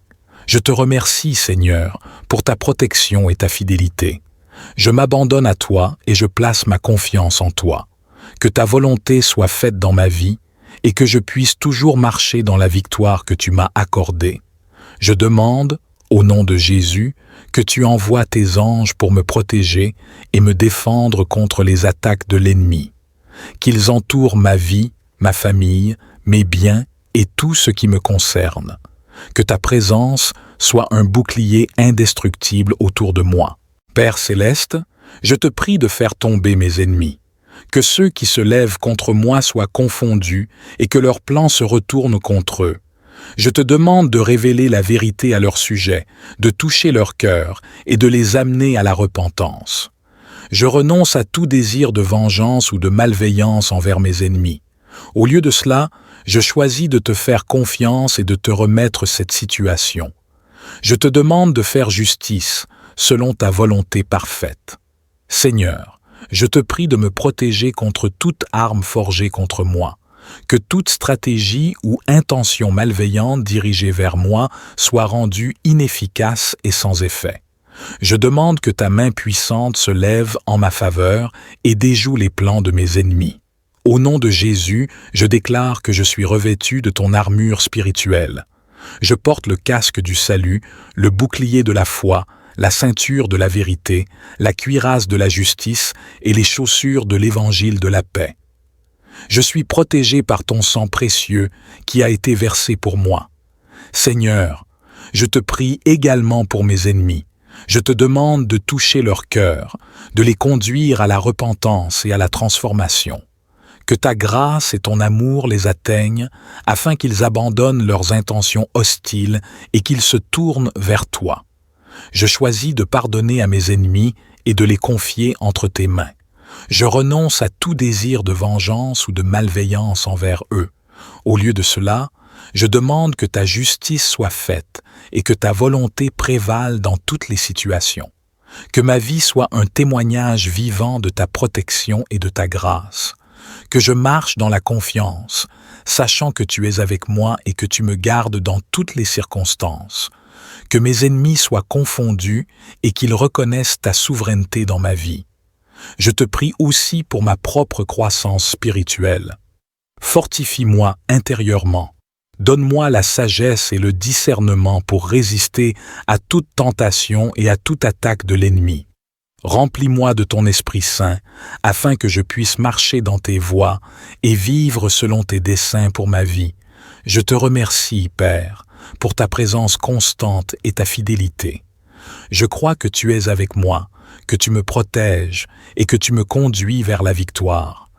Je te remercie, Seigneur, pour ta protection et ta fidélité. Je m'abandonne à toi et je place ma confiance en toi. Que ta volonté soit faite dans ma vie et que je puisse toujours marcher dans la victoire que tu m'as accordée. Je demande, au nom de Jésus, que tu envoies tes anges pour me protéger et me défendre contre les attaques de l'ennemi. Qu'ils entourent ma vie, ma famille, mes biens et tout ce qui me concerne. Que ta présence soit un bouclier indestructible autour de moi. Père céleste, je te prie de faire tomber mes ennemis. Que ceux qui se lèvent contre moi soient confondus et que leurs plans se retournent contre eux. Je te demande de révéler la vérité à leur sujet, de toucher leur cœur et de les amener à la repentance. Je renonce à tout désir de vengeance ou de malveillance envers mes ennemis. Au lieu de cela, je choisis de te faire confiance et de te remettre cette situation. Je te demande de faire justice selon ta volonté parfaite. Seigneur, je te prie de me protéger contre toute arme forgée contre moi. Que toute stratégie ou intention malveillante dirigée vers moi soit rendue inefficace et sans effet. Je demande que ta main puissante se lève en ma faveur et déjoue les plans de mes ennemis. Au nom de Jésus, je déclare que je suis revêtu de ton armure spirituelle. Je porte le casque du salut, le bouclier de la foi, la ceinture de la vérité, la cuirasse de la justice et les chaussures de l'évangile de la paix. Je suis protégé par ton sang précieux qui a été versé pour moi. Seigneur, je te prie également pour mes ennemis. Je te demande de toucher leur cœur, de les conduire à la repentance et à la transformation. Que ta grâce et ton amour les atteignent afin qu'ils abandonnent leurs intentions hostiles et qu'ils se tournent vers toi. Je choisis de pardonner à mes ennemis et de les confier entre tes mains. Je renonce à tout désir de vengeance ou de malveillance envers eux. Au lieu de cela, je demande que ta justice soit faite et que ta volonté prévale dans toutes les situations. Que ma vie soit un témoignage vivant de ta protection et de ta grâce. Que je marche dans la confiance, sachant que tu es avec moi et que tu me gardes dans toutes les circonstances. Que mes ennemis soient confondus et qu'ils reconnaissent ta souveraineté dans ma vie. Je te prie aussi pour ma propre croissance spirituelle. Fortifie-moi intérieurement. Donne-moi la sagesse et le discernement pour résister à toute tentation et à toute attaque de l'ennemi. Remplis-moi de ton Esprit Saint, afin que je puisse marcher dans tes voies et vivre selon tes desseins pour ma vie. Je te remercie, Père, pour ta présence constante et ta fidélité. Je crois que tu es avec moi, que tu me protèges et que tu me conduis vers la victoire.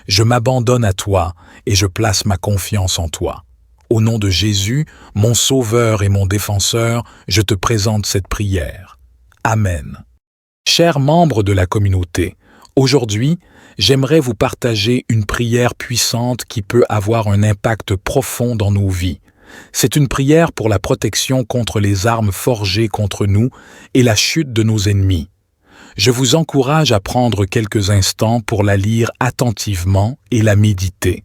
je m'abandonne à toi et je place ma confiance en toi. Au nom de Jésus, mon Sauveur et mon Défenseur, je te présente cette prière. Amen. Chers membres de la communauté, aujourd'hui, j'aimerais vous partager une prière puissante qui peut avoir un impact profond dans nos vies. C'est une prière pour la protection contre les armes forgées contre nous et la chute de nos ennemis. Je vous encourage à prendre quelques instants pour la lire attentivement et la méditer.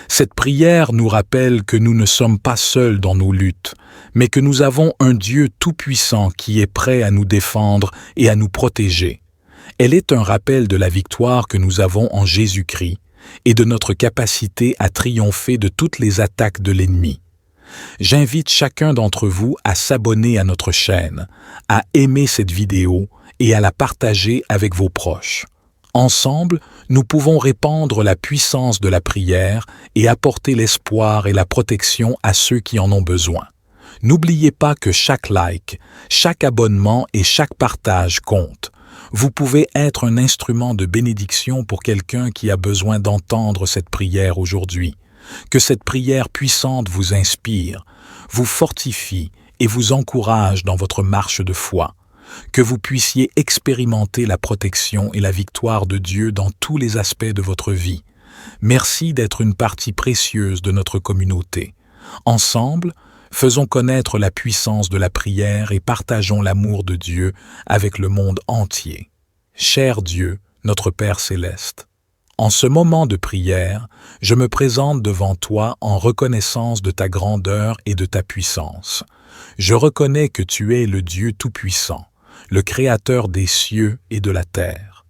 Cette prière nous rappelle que nous ne sommes pas seuls dans nos luttes, mais que nous avons un Dieu tout-puissant qui est prêt à nous défendre et à nous protéger. Elle est un rappel de la victoire que nous avons en Jésus-Christ et de notre capacité à triompher de toutes les attaques de l'ennemi. J'invite chacun d'entre vous à s'abonner à notre chaîne, à aimer cette vidéo et à la partager avec vos proches. Ensemble, nous pouvons répandre la puissance de la prière et apporter l'espoir et la protection à ceux qui en ont besoin. N'oubliez pas que chaque like, chaque abonnement et chaque partage compte. Vous pouvez être un instrument de bénédiction pour quelqu'un qui a besoin d'entendre cette prière aujourd'hui. Que cette prière puissante vous inspire, vous fortifie et vous encourage dans votre marche de foi. Que vous puissiez expérimenter la protection et la victoire de Dieu dans tous les aspects de votre vie. Merci d'être une partie précieuse de notre communauté. Ensemble, faisons connaître la puissance de la prière et partageons l'amour de Dieu avec le monde entier. Cher Dieu, notre Père céleste, en ce moment de prière, je me présente devant toi en reconnaissance de ta grandeur et de ta puissance. Je reconnais que tu es le Dieu tout-puissant, le Créateur des cieux et de la terre.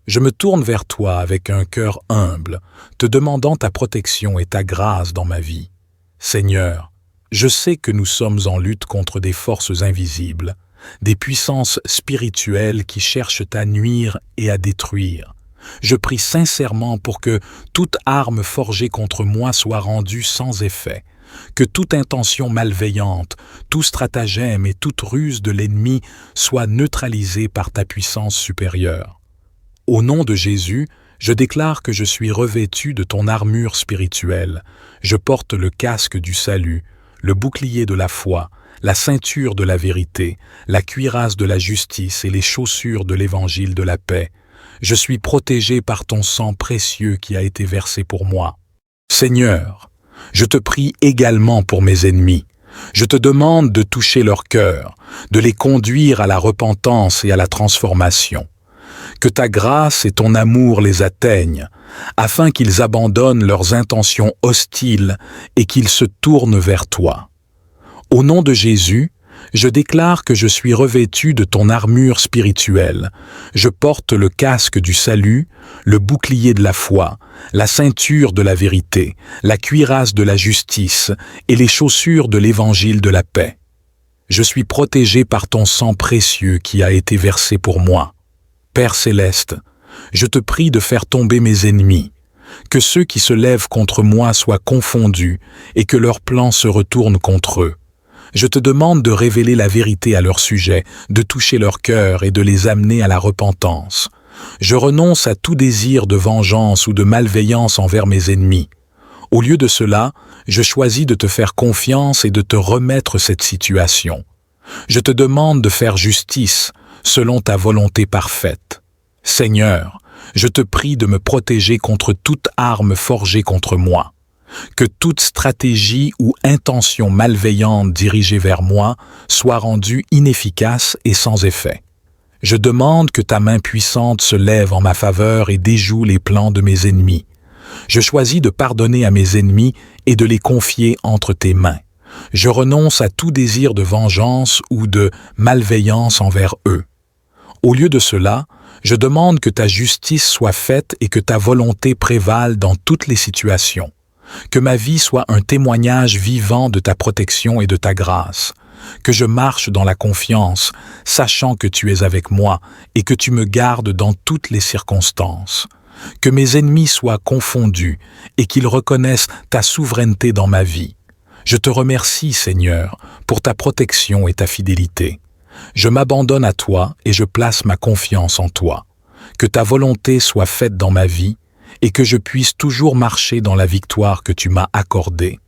Je me tourne vers toi avec un cœur humble, te demandant ta protection et ta grâce dans ma vie. Seigneur, je sais que nous sommes en lutte contre des forces invisibles, des puissances spirituelles qui cherchent à nuire et à détruire. Je prie sincèrement pour que toute arme forgée contre moi soit rendue sans effet, que toute intention malveillante, tout stratagème et toute ruse de l'ennemi soit neutralisée par ta puissance supérieure. Au nom de Jésus, je déclare que je suis revêtu de ton armure spirituelle. Je porte le casque du salut, le bouclier de la foi, la ceinture de la vérité, la cuirasse de la justice et les chaussures de l'évangile de la paix. Je suis protégé par ton sang précieux qui a été versé pour moi. Seigneur, je te prie également pour mes ennemis. Je te demande de toucher leur cœur, de les conduire à la repentance et à la transformation. Que ta grâce et ton amour les atteignent, afin qu'ils abandonnent leurs intentions hostiles et qu'ils se tournent vers toi. Au nom de Jésus, je déclare que je suis revêtu de ton armure spirituelle. Je porte le casque du salut, le bouclier de la foi, la ceinture de la vérité, la cuirasse de la justice et les chaussures de l'évangile de la paix. Je suis protégé par ton sang précieux qui a été versé pour moi. Père céleste, je te prie de faire tomber mes ennemis, que ceux qui se lèvent contre moi soient confondus et que leurs plans se retournent contre eux. Je te demande de révéler la vérité à leur sujet, de toucher leur cœur et de les amener à la repentance. Je renonce à tout désir de vengeance ou de malveillance envers mes ennemis. Au lieu de cela, je choisis de te faire confiance et de te remettre cette situation. Je te demande de faire justice selon ta volonté parfaite. Seigneur, je te prie de me protéger contre toute arme forgée contre moi. Que toute stratégie ou intention malveillante dirigée vers moi soit rendue inefficace et sans effet. Je demande que ta main puissante se lève en ma faveur et déjoue les plans de mes ennemis. Je choisis de pardonner à mes ennemis et de les confier entre tes mains. Je renonce à tout désir de vengeance ou de malveillance envers eux. Au lieu de cela, je demande que ta justice soit faite et que ta volonté prévale dans toutes les situations. Que ma vie soit un témoignage vivant de ta protection et de ta grâce. Que je marche dans la confiance, sachant que tu es avec moi et que tu me gardes dans toutes les circonstances. Que mes ennemis soient confondus et qu'ils reconnaissent ta souveraineté dans ma vie. Je te remercie, Seigneur, pour ta protection et ta fidélité. Je m'abandonne à toi et je place ma confiance en toi. Que ta volonté soit faite dans ma vie et que je puisse toujours marcher dans la victoire que tu m'as accordée.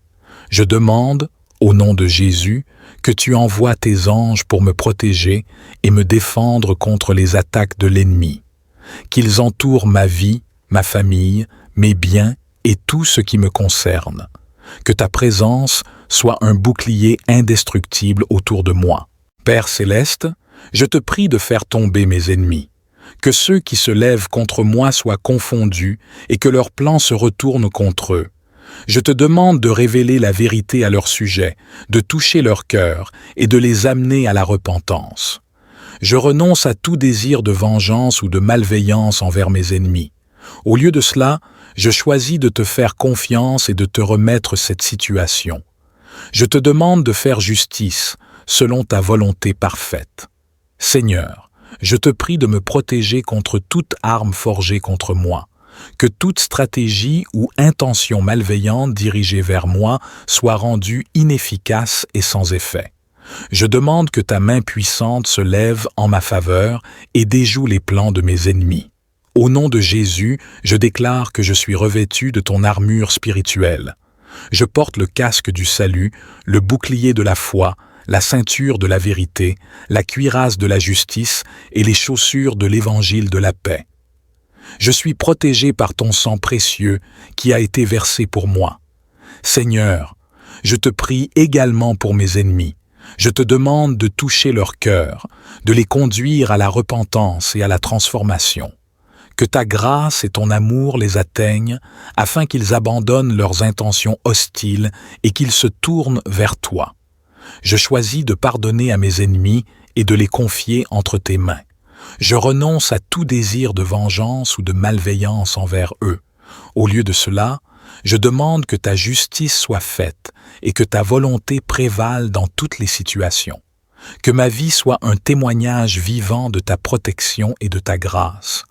Je demande, au nom de Jésus, que tu envoies tes anges pour me protéger et me défendre contre les attaques de l'ennemi. Qu'ils entourent ma vie, ma famille, mes biens et tout ce qui me concerne. Que ta présence soit un bouclier indestructible autour de moi. Père céleste, je te prie de faire tomber mes ennemis. Que ceux qui se lèvent contre moi soient confondus et que leurs plans se retournent contre eux. Je te demande de révéler la vérité à leur sujet, de toucher leur cœur et de les amener à la repentance. Je renonce à tout désir de vengeance ou de malveillance envers mes ennemis. Au lieu de cela, je choisis de te faire confiance et de te remettre cette situation. Je te demande de faire justice selon ta volonté parfaite. Seigneur, je te prie de me protéger contre toute arme forgée contre moi, que toute stratégie ou intention malveillante dirigée vers moi soit rendue inefficace et sans effet. Je demande que ta main puissante se lève en ma faveur et déjoue les plans de mes ennemis. Au nom de Jésus, je déclare que je suis revêtu de ton armure spirituelle. Je porte le casque du salut, le bouclier de la foi, la ceinture de la vérité, la cuirasse de la justice et les chaussures de l'évangile de la paix. Je suis protégé par ton sang précieux qui a été versé pour moi. Seigneur, je te prie également pour mes ennemis. Je te demande de toucher leur cœur, de les conduire à la repentance et à la transformation. Que ta grâce et ton amour les atteignent afin qu'ils abandonnent leurs intentions hostiles et qu'ils se tournent vers toi. Je choisis de pardonner à mes ennemis et de les confier entre tes mains. Je renonce à tout désir de vengeance ou de malveillance envers eux. Au lieu de cela, je demande que ta justice soit faite et que ta volonté prévale dans toutes les situations. Que ma vie soit un témoignage vivant de ta protection et de ta grâce.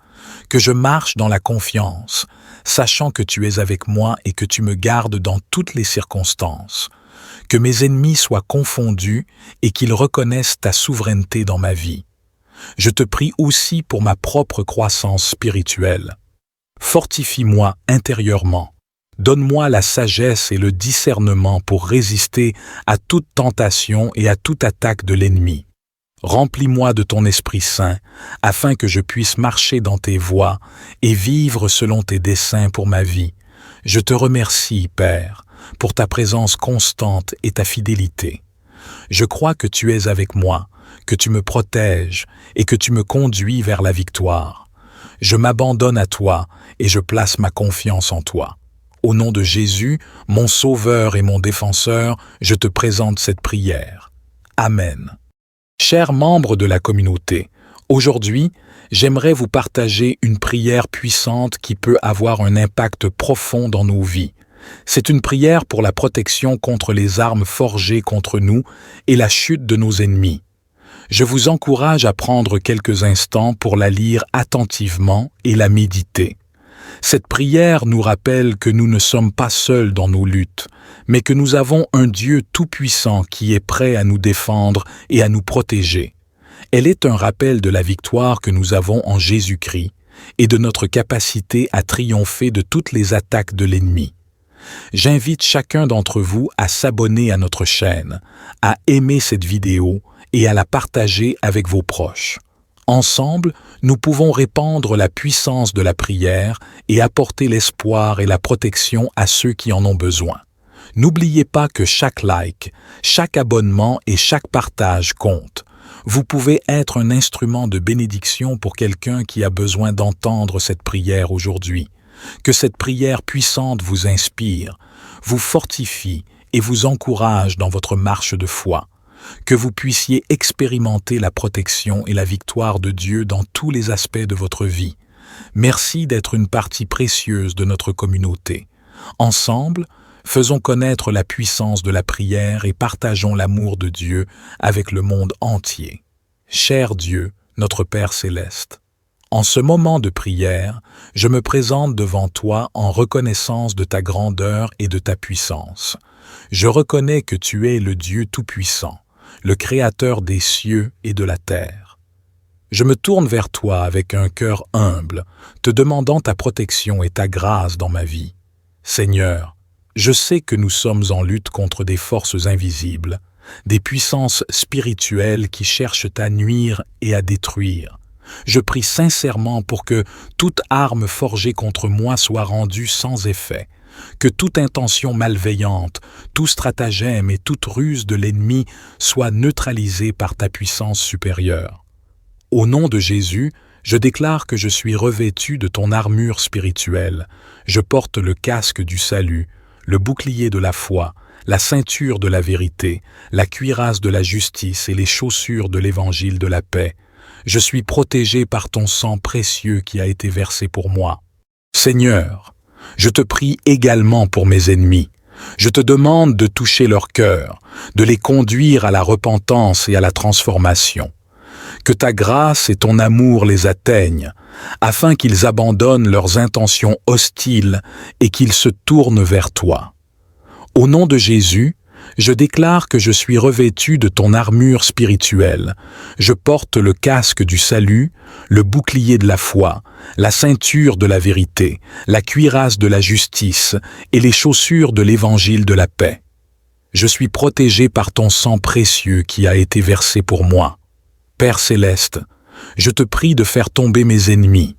Que je marche dans la confiance, sachant que tu es avec moi et que tu me gardes dans toutes les circonstances. Que mes ennemis soient confondus et qu'ils reconnaissent ta souveraineté dans ma vie. Je te prie aussi pour ma propre croissance spirituelle. Fortifie-moi intérieurement. Donne-moi la sagesse et le discernement pour résister à toute tentation et à toute attaque de l'ennemi. Remplis-moi de ton Esprit Saint, afin que je puisse marcher dans tes voies et vivre selon tes desseins pour ma vie. Je te remercie, Père, pour ta présence constante et ta fidélité. Je crois que tu es avec moi, que tu me protèges et que tu me conduis vers la victoire. Je m'abandonne à toi et je place ma confiance en toi. Au nom de Jésus, mon Sauveur et mon Défenseur, je te présente cette prière. Amen. Chers membres de la communauté, aujourd'hui, j'aimerais vous partager une prière puissante qui peut avoir un impact profond dans nos vies. C'est une prière pour la protection contre les armes forgées contre nous et la chute de nos ennemis. Je vous encourage à prendre quelques instants pour la lire attentivement et la méditer. Cette prière nous rappelle que nous ne sommes pas seuls dans nos luttes, mais que nous avons un Dieu tout-puissant qui est prêt à nous défendre et à nous protéger. Elle est un rappel de la victoire que nous avons en Jésus-Christ et de notre capacité à triompher de toutes les attaques de l'ennemi. J'invite chacun d'entre vous à s'abonner à notre chaîne, à aimer cette vidéo et à la partager avec vos proches. Ensemble, nous pouvons répandre la puissance de la prière et apporter l'espoir et la protection à ceux qui en ont besoin. N'oubliez pas que chaque like, chaque abonnement et chaque partage compte. Vous pouvez être un instrument de bénédiction pour quelqu'un qui a besoin d'entendre cette prière aujourd'hui. Que cette prière puissante vous inspire, vous fortifie et vous encourage dans votre marche de foi. Que vous puissiez expérimenter la protection et la victoire de Dieu dans tous les aspects de votre vie. Merci d'être une partie précieuse de notre communauté. Ensemble, faisons connaître la puissance de la prière et partageons l'amour de Dieu avec le monde entier. Cher Dieu, notre Père céleste, en ce moment de prière, je me présente devant toi en reconnaissance de ta grandeur et de ta puissance. Je reconnais que tu es le Dieu tout-puissant, le Créateur des cieux et de la terre. Je me tourne vers toi avec un cœur humble, te demandant ta protection et ta grâce dans ma vie. Seigneur, je sais que nous sommes en lutte contre des forces invisibles, des puissances spirituelles qui cherchent à nuire et à détruire. Je prie sincèrement pour que toute arme forgée contre moi soit rendue sans effet, que toute intention malveillante, tout stratagème et toute ruse de l'ennemi soit neutralisée par ta puissance supérieure. Au nom de Jésus, je déclare que je suis revêtu de ton armure spirituelle. Je porte le casque du salut, le bouclier de la foi, la ceinture de la vérité, la cuirasse de la justice et les chaussures de l'évangile de la paix. Je suis protégé par ton sang précieux qui a été versé pour moi. Seigneur, je te prie également pour mes ennemis. Je te demande de toucher leur cœur, de les conduire à la repentance et à la transformation. Que ta grâce et ton amour les atteignent, afin qu'ils abandonnent leurs intentions hostiles et qu'ils se tournent vers toi. Au nom de Jésus, je déclare que je suis revêtu de ton armure spirituelle. Je porte le casque du salut, le bouclier de la foi, la ceinture de la vérité, la cuirasse de la justice et les chaussures de l'évangile de la paix. Je suis protégé par ton sang précieux qui a été versé pour moi. Père céleste, je te prie de faire tomber mes ennemis,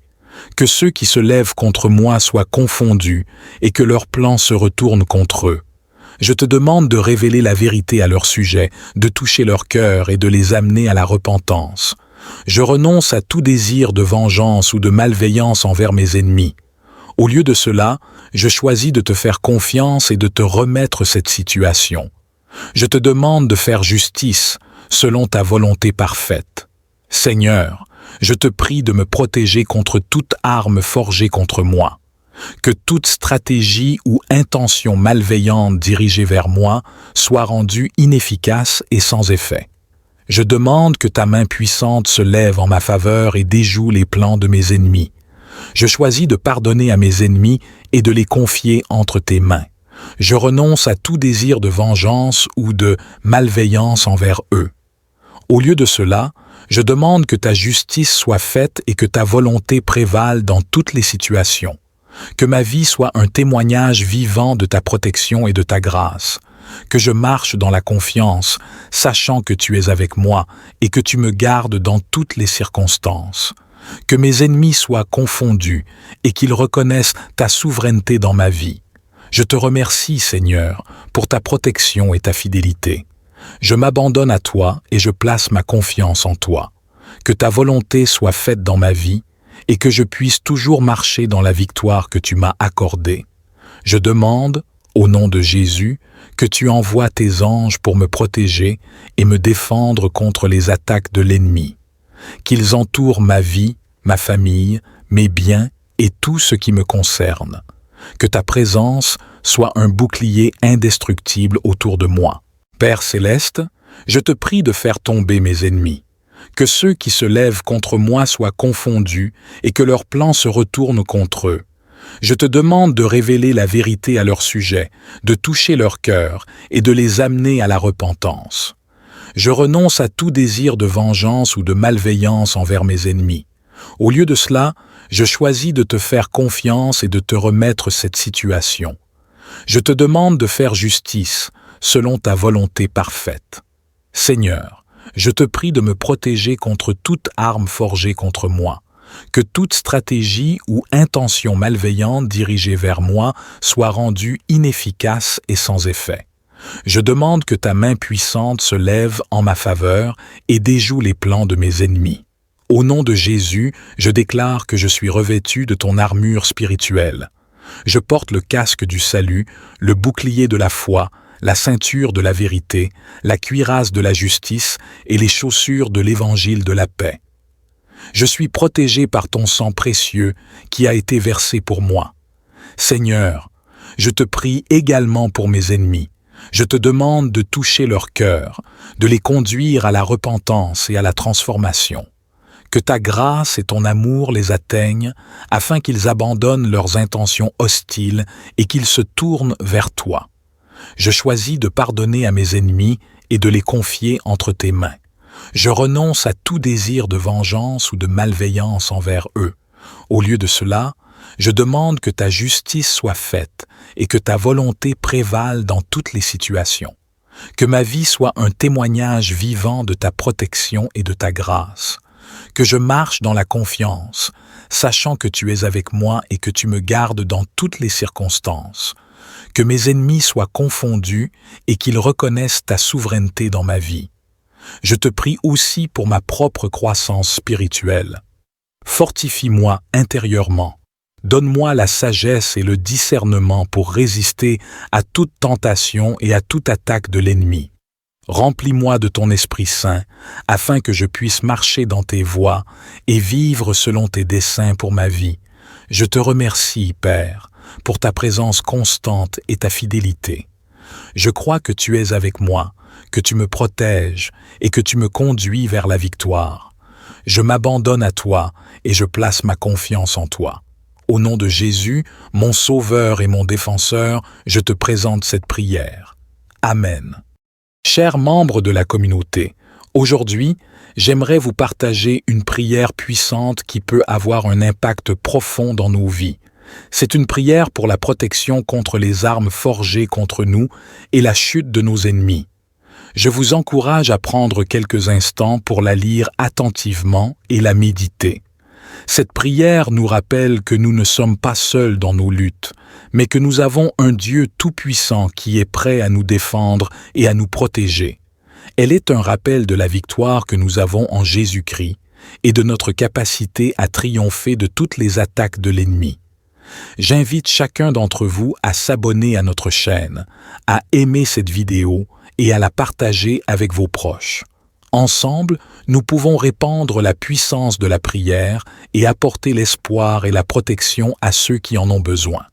que ceux qui se lèvent contre moi soient confondus et que leurs plans se retournent contre eux. Je te demande de révéler la vérité à leur sujet, de toucher leur cœur et de les amener à la repentance. Je renonce à tout désir de vengeance ou de malveillance envers mes ennemis. Au lieu de cela, je choisis de te faire confiance et de te remettre cette situation. Je te demande de faire justice, selon ta volonté parfaite. Seigneur, je te prie de me protéger contre toute arme forgée contre moi. Que toute stratégie ou intention malveillante dirigée vers moi soit rendue inefficace et sans effet. Je demande que ta main puissante se lève en ma faveur et déjoue les plans de mes ennemis. Je choisis de pardonner à mes ennemis et de les confier entre tes mains. Je renonce à tout désir de vengeance ou de malveillance envers eux. Au lieu de cela, je demande que ta justice soit faite et que ta volonté prévale dans toutes les situations. Que ma vie soit un témoignage vivant de ta protection et de ta grâce. Que je marche dans la confiance, sachant que tu es avec moi et que tu me gardes dans toutes les circonstances. Que mes ennemis soient confondus et qu'ils reconnaissent ta souveraineté dans ma vie. Je te remercie, Seigneur, pour ta protection et ta fidélité. Je m'abandonne à toi et je place ma confiance en toi. Que ta volonté soit faite dans ma vie et que je puisse toujours marcher dans la victoire que tu m'as accordée. Je demande, au nom de Jésus, que tu envoies tes anges pour me protéger et me défendre contre les attaques de l'ennemi. Qu'ils entourent ma vie, ma famille, mes biens et tout ce qui me concerne. Que ta présence soit un bouclier indestructible autour de moi. Père céleste, je te prie de faire tomber mes ennemis. Que ceux qui se lèvent contre moi soient confondus et que leurs plans se retournent contre eux. Je te demande de révéler la vérité à leur sujet, de toucher leur cœur et de les amener à la repentance. Je renonce à tout désir de vengeance ou de malveillance envers mes ennemis. Au lieu de cela, je choisis de te faire confiance et de te remettre cette situation. Je te demande de faire justice, selon ta volonté parfaite. Seigneur, je te prie de me protéger contre toute arme forgée contre moi, que toute stratégie ou intention malveillante dirigée vers moi soit rendue inefficace et sans effet. Je demande que ta main puissante se lève en ma faveur et déjoue les plans de mes ennemis. Au nom de Jésus, je déclare que je suis revêtu de ton armure spirituelle. Je porte le casque du salut, le bouclier de la foi, la ceinture de la vérité, la cuirasse de la justice et les chaussures de l'évangile de la paix. Je suis protégé par ton sang précieux qui a été versé pour moi. Seigneur, je te prie également pour mes ennemis. Je te demande de toucher leur cœur, de les conduire à la repentance et à la transformation. Que ta grâce et ton amour les atteignent afin qu'ils abandonnent leurs intentions hostiles et qu'ils se tournent vers toi. Je choisis de pardonner à mes ennemis et de les confier entre tes mains. Je renonce à tout désir de vengeance ou de malveillance envers eux. Au lieu de cela, je demande que ta justice soit faite et que ta volonté prévale dans toutes les situations. Que ma vie soit un témoignage vivant de ta protection et de ta grâce. Que je marche dans la confiance, sachant que tu es avec moi et que tu me gardes dans toutes les circonstances. Que mes ennemis soient confondus et qu'ils reconnaissent ta souveraineté dans ma vie. Je te prie aussi pour ma propre croissance spirituelle. Fortifie-moi intérieurement. Donne-moi la sagesse et le discernement pour résister à toute tentation et à toute attaque de l'ennemi. Remplis-moi de ton Esprit Saint, afin que je puisse marcher dans tes voies et vivre selon tes desseins pour ma vie. Je te remercie, Père, pour ta présence constante et ta fidélité. Je crois que tu es avec moi, que tu me protèges et que tu me conduis vers la victoire. Je m'abandonne à toi et je place ma confiance en toi. Au nom de Jésus, mon Sauveur et mon Défenseur, je te présente cette prière. Amen. Chers membres de la communauté, aujourd'hui, j'aimerais vous partager une prière puissante qui peut avoir un impact profond dans nos vies. C'est une prière pour la protection contre les armes forgées contre nous et la chute de nos ennemis. Je vous encourage à prendre quelques instants pour la lire attentivement et la méditer. Cette prière nous rappelle que nous ne sommes pas seuls dans nos luttes, mais que nous avons un Dieu tout-puissant qui est prêt à nous défendre et à nous protéger. Elle est un rappel de la victoire que nous avons en Jésus-Christ et de notre capacité à triompher de toutes les attaques de l'ennemi. J'invite chacun d'entre vous à s'abonner à notre chaîne, à aimer cette vidéo et à la partager avec vos proches. Ensemble, nous pouvons répandre la puissance de la prière et apporter l'espoir et la protection à ceux qui en ont besoin.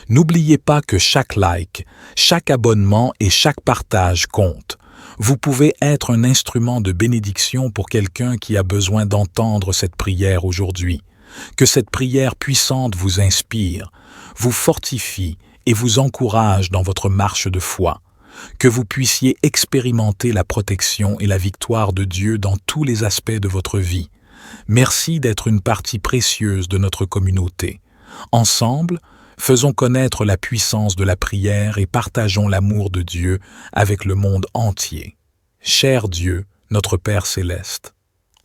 N'oubliez pas que chaque like, chaque abonnement et chaque partage compte. Vous pouvez être un instrument de bénédiction pour quelqu'un qui a besoin d'entendre cette prière aujourd'hui. Que cette prière puissante vous inspire, vous fortifie et vous encourage dans votre marche de foi. Que vous puissiez expérimenter la protection et la victoire de Dieu dans tous les aspects de votre vie. Merci d'être une partie précieuse de notre communauté. Ensemble, faisons connaître la puissance de la prière et partageons l'amour de Dieu avec le monde entier. Cher Dieu, notre Père céleste,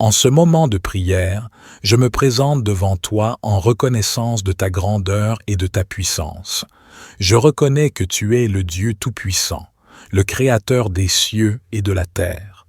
en ce moment de prière, je me présente devant toi en reconnaissance de ta grandeur et de ta puissance. Je reconnais que tu es le Dieu tout-puissant, le Créateur des cieux et de la terre.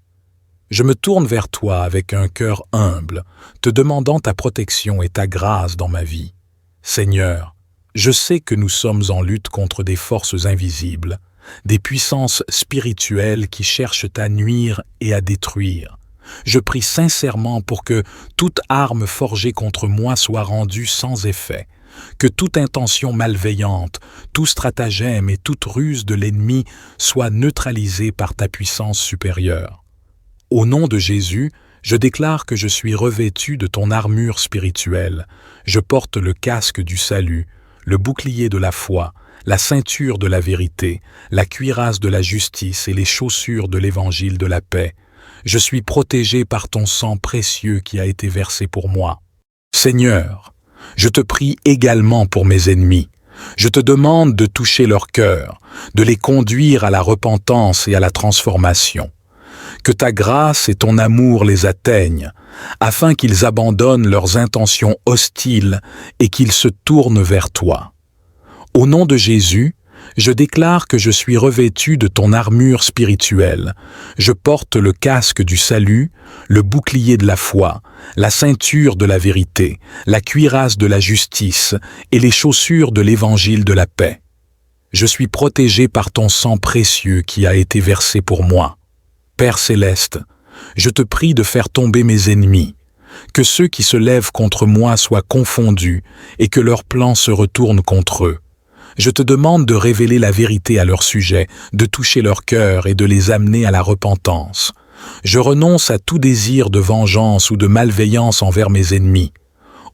Je me tourne vers toi avec un cœur humble, te demandant ta protection et ta grâce dans ma vie. Seigneur, je sais que nous sommes en lutte contre des forces invisibles, des puissances spirituelles qui cherchent à nuire et à détruire. Je prie sincèrement pour que toute arme forgée contre moi soit rendue sans effet, que toute intention malveillante, tout stratagème et toute ruse de l'ennemi soit neutralisée par ta puissance supérieure. Au nom de Jésus, je déclare que je suis revêtu de ton armure spirituelle. Je porte le casque du salut, le bouclier de la foi, la ceinture de la vérité, la cuirasse de la justice et les chaussures de l'évangile de la paix. Je suis protégé par ton sang précieux qui a été versé pour moi. Seigneur, je te prie également pour mes ennemis. Je te demande de toucher leur cœur, de les conduire à la repentance et à la transformation. Que ta grâce et ton amour les atteignent, afin qu'ils abandonnent leurs intentions hostiles et qu'ils se tournent vers toi. Au nom de Jésus, je déclare que je suis revêtu de ton armure spirituelle. Je porte le casque du salut, le bouclier de la foi, la ceinture de la vérité, la cuirasse de la justice et les chaussures de l'évangile de la paix. Je suis protégé par ton sang précieux qui a été versé pour moi. Père céleste, je te prie de faire tomber mes ennemis, que ceux qui se lèvent contre moi soient confondus et que leurs plans se retournent contre eux. Je te demande de révéler la vérité à leur sujet, de toucher leur cœur et de les amener à la repentance. Je renonce à tout désir de vengeance ou de malveillance envers mes ennemis.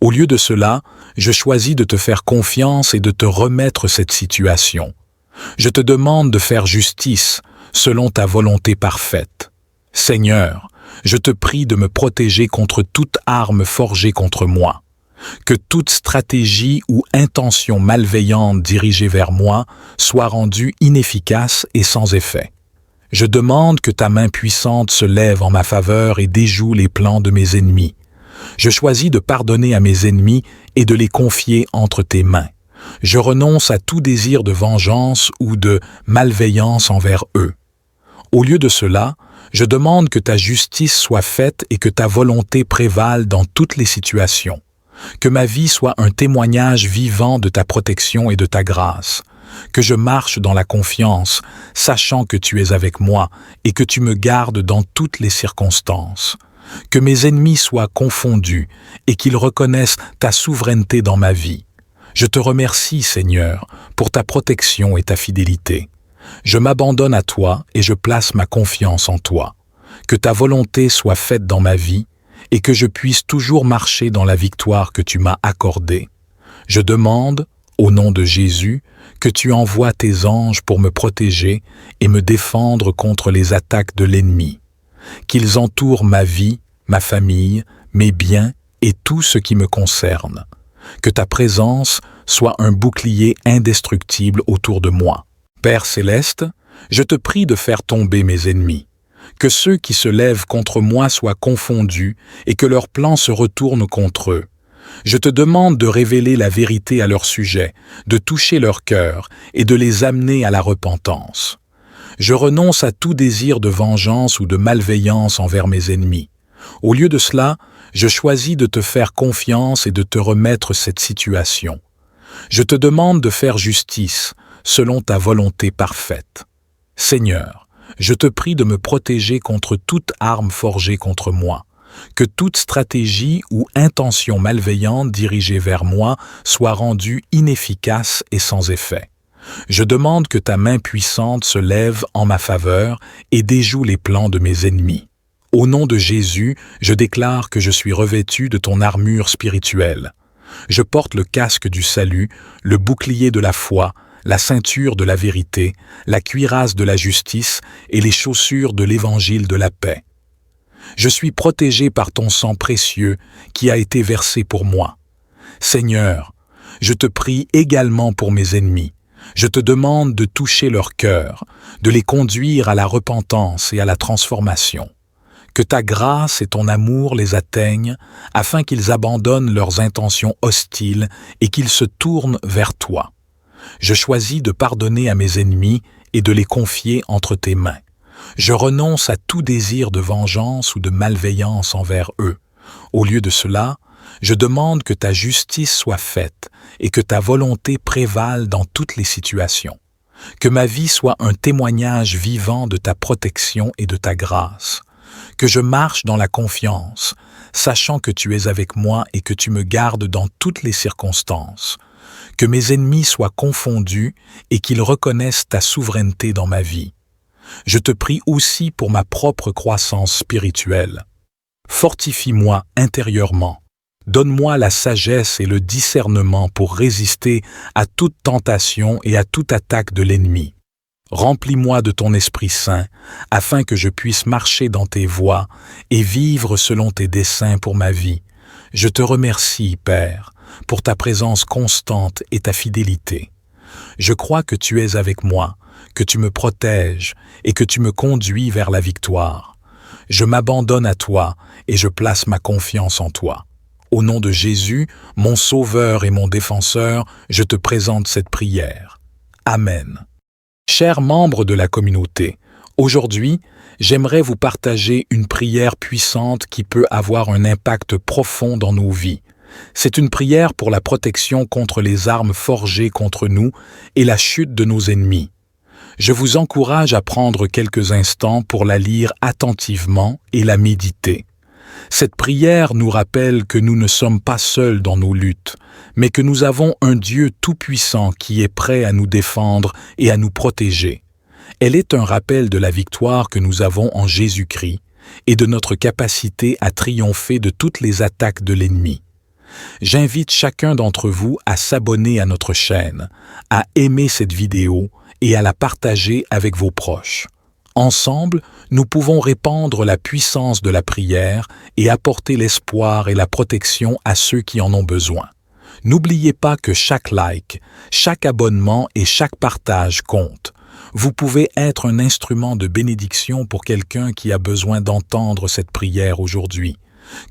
Au lieu de cela, je choisis de te faire confiance et de te remettre cette situation. Je te demande de faire justice selon ta volonté parfaite. Seigneur, Je te prie de me protéger contre toute arme forgée contre moi. Que toute stratégie ou intention malveillante dirigée vers moi soit rendue inefficace et sans effet. Je demande que ta main puissante se lève en ma faveur et déjoue les plans de mes ennemis. Je choisis de pardonner à mes ennemis et de les confier entre tes mains. Je renonce à tout désir de vengeance ou de malveillance envers eux. Au lieu de cela, je demande que ta justice soit faite et que ta volonté prévale dans toutes les situations. Que ma vie soit un témoignage vivant de ta protection et de ta grâce. Que je marche dans la confiance, sachant que tu es avec moi et que tu me gardes dans toutes les circonstances. Que mes ennemis soient confondus et qu'ils reconnaissent ta souveraineté dans ma vie. Je te remercie, Seigneur, pour ta protection et ta fidélité. Je m'abandonne à toi et je place ma confiance en toi. Que ta volonté soit faite dans ma vie et que je puisse toujours marcher dans la victoire que tu m'as accordée. Je demande, au nom de Jésus, que tu envoies tes anges pour me protéger et me défendre contre les attaques de l'ennemi. Qu'ils entourent ma vie, ma famille, mes biens et tout ce qui me concerne. Que ta présence soit un bouclier indestructible autour de moi. Père céleste, je te prie de faire tomber mes ennemis. Que ceux qui se lèvent contre moi soient confondus et que leurs plans se retournent contre eux. Je te demande de révéler la vérité à leur sujet, de toucher leur cœur et de les amener à la repentance. Je renonce à tout désir de vengeance ou de malveillance envers mes ennemis. Au lieu de cela, je choisis de te faire confiance et de te remettre cette situation. Je te demande de faire justice selon ta volonté parfaite. Seigneur, je te prie de me protéger contre toute arme forgée contre moi. Que toute stratégie ou intention malveillante dirigée vers moi soit rendue inefficace et sans effet. Je demande que ta main puissante se lève en ma faveur et déjoue les plans de mes ennemis. Au nom de Jésus, je déclare que je suis revêtu de ton armure spirituelle. Je porte le casque du salut, le bouclier de la foi, la ceinture de la vérité, la cuirasse de la justice et les chaussures de l'évangile de la paix. Je suis protégé par ton sang précieux qui a été versé pour moi. Seigneur, je te prie également pour mes ennemis. Je te demande de toucher leur cœur, de les conduire à la repentance et à la transformation. Que ta grâce et ton amour les atteignent afin qu'ils abandonnent leurs intentions hostiles et qu'ils se tournent vers toi. Je choisis de pardonner à mes ennemis et de les confier entre tes mains. Je renonce à tout désir de vengeance ou de malveillance envers eux. Au lieu de cela, je demande que ta justice soit faite et que ta volonté prévale dans toutes les situations. Que ma vie soit un témoignage vivant de ta protection et de ta grâce. Que je marche dans la confiance, sachant que tu es avec moi et que tu me gardes dans toutes les circonstances. Que mes ennemis soient confondus et qu'ils reconnaissent ta souveraineté dans ma vie. Je te prie aussi pour ma propre croissance spirituelle. Fortifie-moi intérieurement. Donne-moi la sagesse et le discernement pour résister à toute tentation et à toute attaque de l'ennemi. Remplis-moi de ton Esprit Saint, afin que je puisse marcher dans tes voies et vivre selon tes desseins pour ma vie. Je te remercie, Père, pour ta présence constante et ta fidélité. Je crois que tu es avec moi, que tu me protèges et que tu me conduis vers la victoire. Je m'abandonne à toi et je place ma confiance en toi. Au nom de Jésus, mon Sauveur et mon Défenseur, je te présente cette prière. Amen. Chers membres de la communauté, aujourd'hui, j'aimerais vous partager une prière puissante qui peut avoir un impact profond dans nos vies. C'est une prière pour la protection contre les armes forgées contre nous et la chute de nos ennemis. Je vous encourage à prendre quelques instants pour la lire attentivement et la méditer. Cette prière nous rappelle que nous ne sommes pas seuls dans nos luttes, mais que nous avons un Dieu tout-puissant qui est prêt à nous défendre et à nous protéger. Elle est un rappel de la victoire que nous avons en Jésus-Christ et de notre capacité à triompher de toutes les attaques de l'ennemi. J'invite chacun d'entre vous à s'abonner à notre chaîne, à aimer cette vidéo et à la partager avec vos proches. Ensemble, nous pouvons répandre la puissance de la prière et apporter l'espoir et la protection à ceux qui en ont besoin. N'oubliez pas que chaque like, chaque abonnement et chaque partage compte. Vous pouvez être un instrument de bénédiction pour quelqu'un qui a besoin d'entendre cette prière aujourd'hui.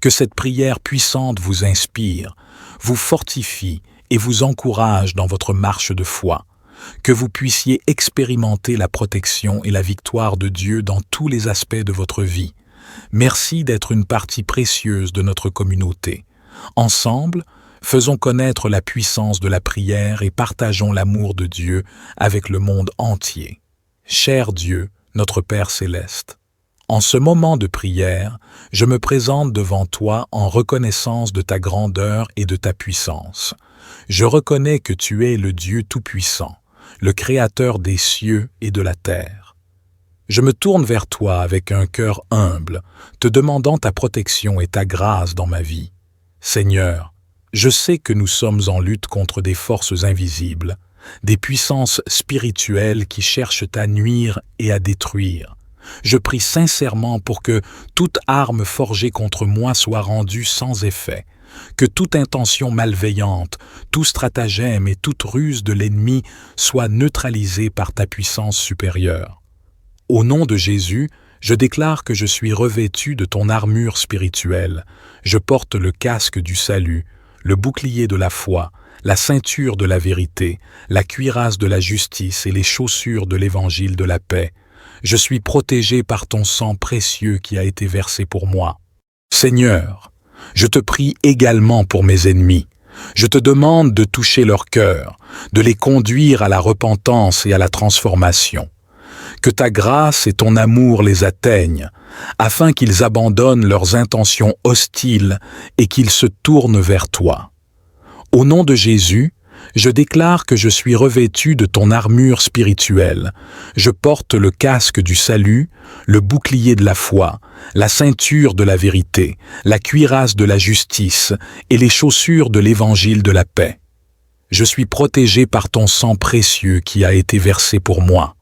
Que cette prière puissante vous inspire, vous fortifie et vous encourage dans votre marche de foi. Que vous puissiez expérimenter la protection et la victoire de Dieu dans tous les aspects de votre vie. Merci d'être une partie précieuse de notre communauté. Ensemble, faisons connaître la puissance de la prière et partageons l'amour de Dieu avec le monde entier. Cher Dieu, notre Père céleste, en ce moment de prière, je me présente devant toi en reconnaissance de ta grandeur et de ta puissance. Je reconnais que tu es le Dieu Tout-Puissant, le Créateur des cieux et de la terre. Je me tourne vers toi avec un cœur humble, te demandant ta protection et ta grâce dans ma vie. Seigneur, je sais que nous sommes en lutte contre des forces invisibles, des puissances spirituelles qui cherchent à nuire et à détruire. Je prie sincèrement pour que toute arme forgée contre moi soit rendue sans effet, que toute intention malveillante, tout stratagème et toute ruse de l'ennemi soit neutralisée par ta puissance supérieure. Au nom de Jésus, je déclare que je suis revêtu de ton armure spirituelle. Je porte le casque du salut, le bouclier de la foi, la ceinture de la vérité, la cuirasse de la justice et les chaussures de l'évangile de la paix. Je suis protégé par ton sang précieux qui a été versé pour moi. Seigneur, je te prie également pour mes ennemis. Je te demande de toucher leur cœur, de les conduire à la repentance et à la transformation. Que ta grâce et ton amour les atteignent, afin qu'ils abandonnent leurs intentions hostiles et qu'ils se tournent vers toi. Au nom de Jésus, je déclare que je suis revêtu de ton armure spirituelle. Je porte le casque du salut, le bouclier de la foi, la ceinture de la vérité, la cuirasse de la justice et les chaussures de l'évangile de la paix. Je suis protégé par ton sang précieux qui a été versé pour moi.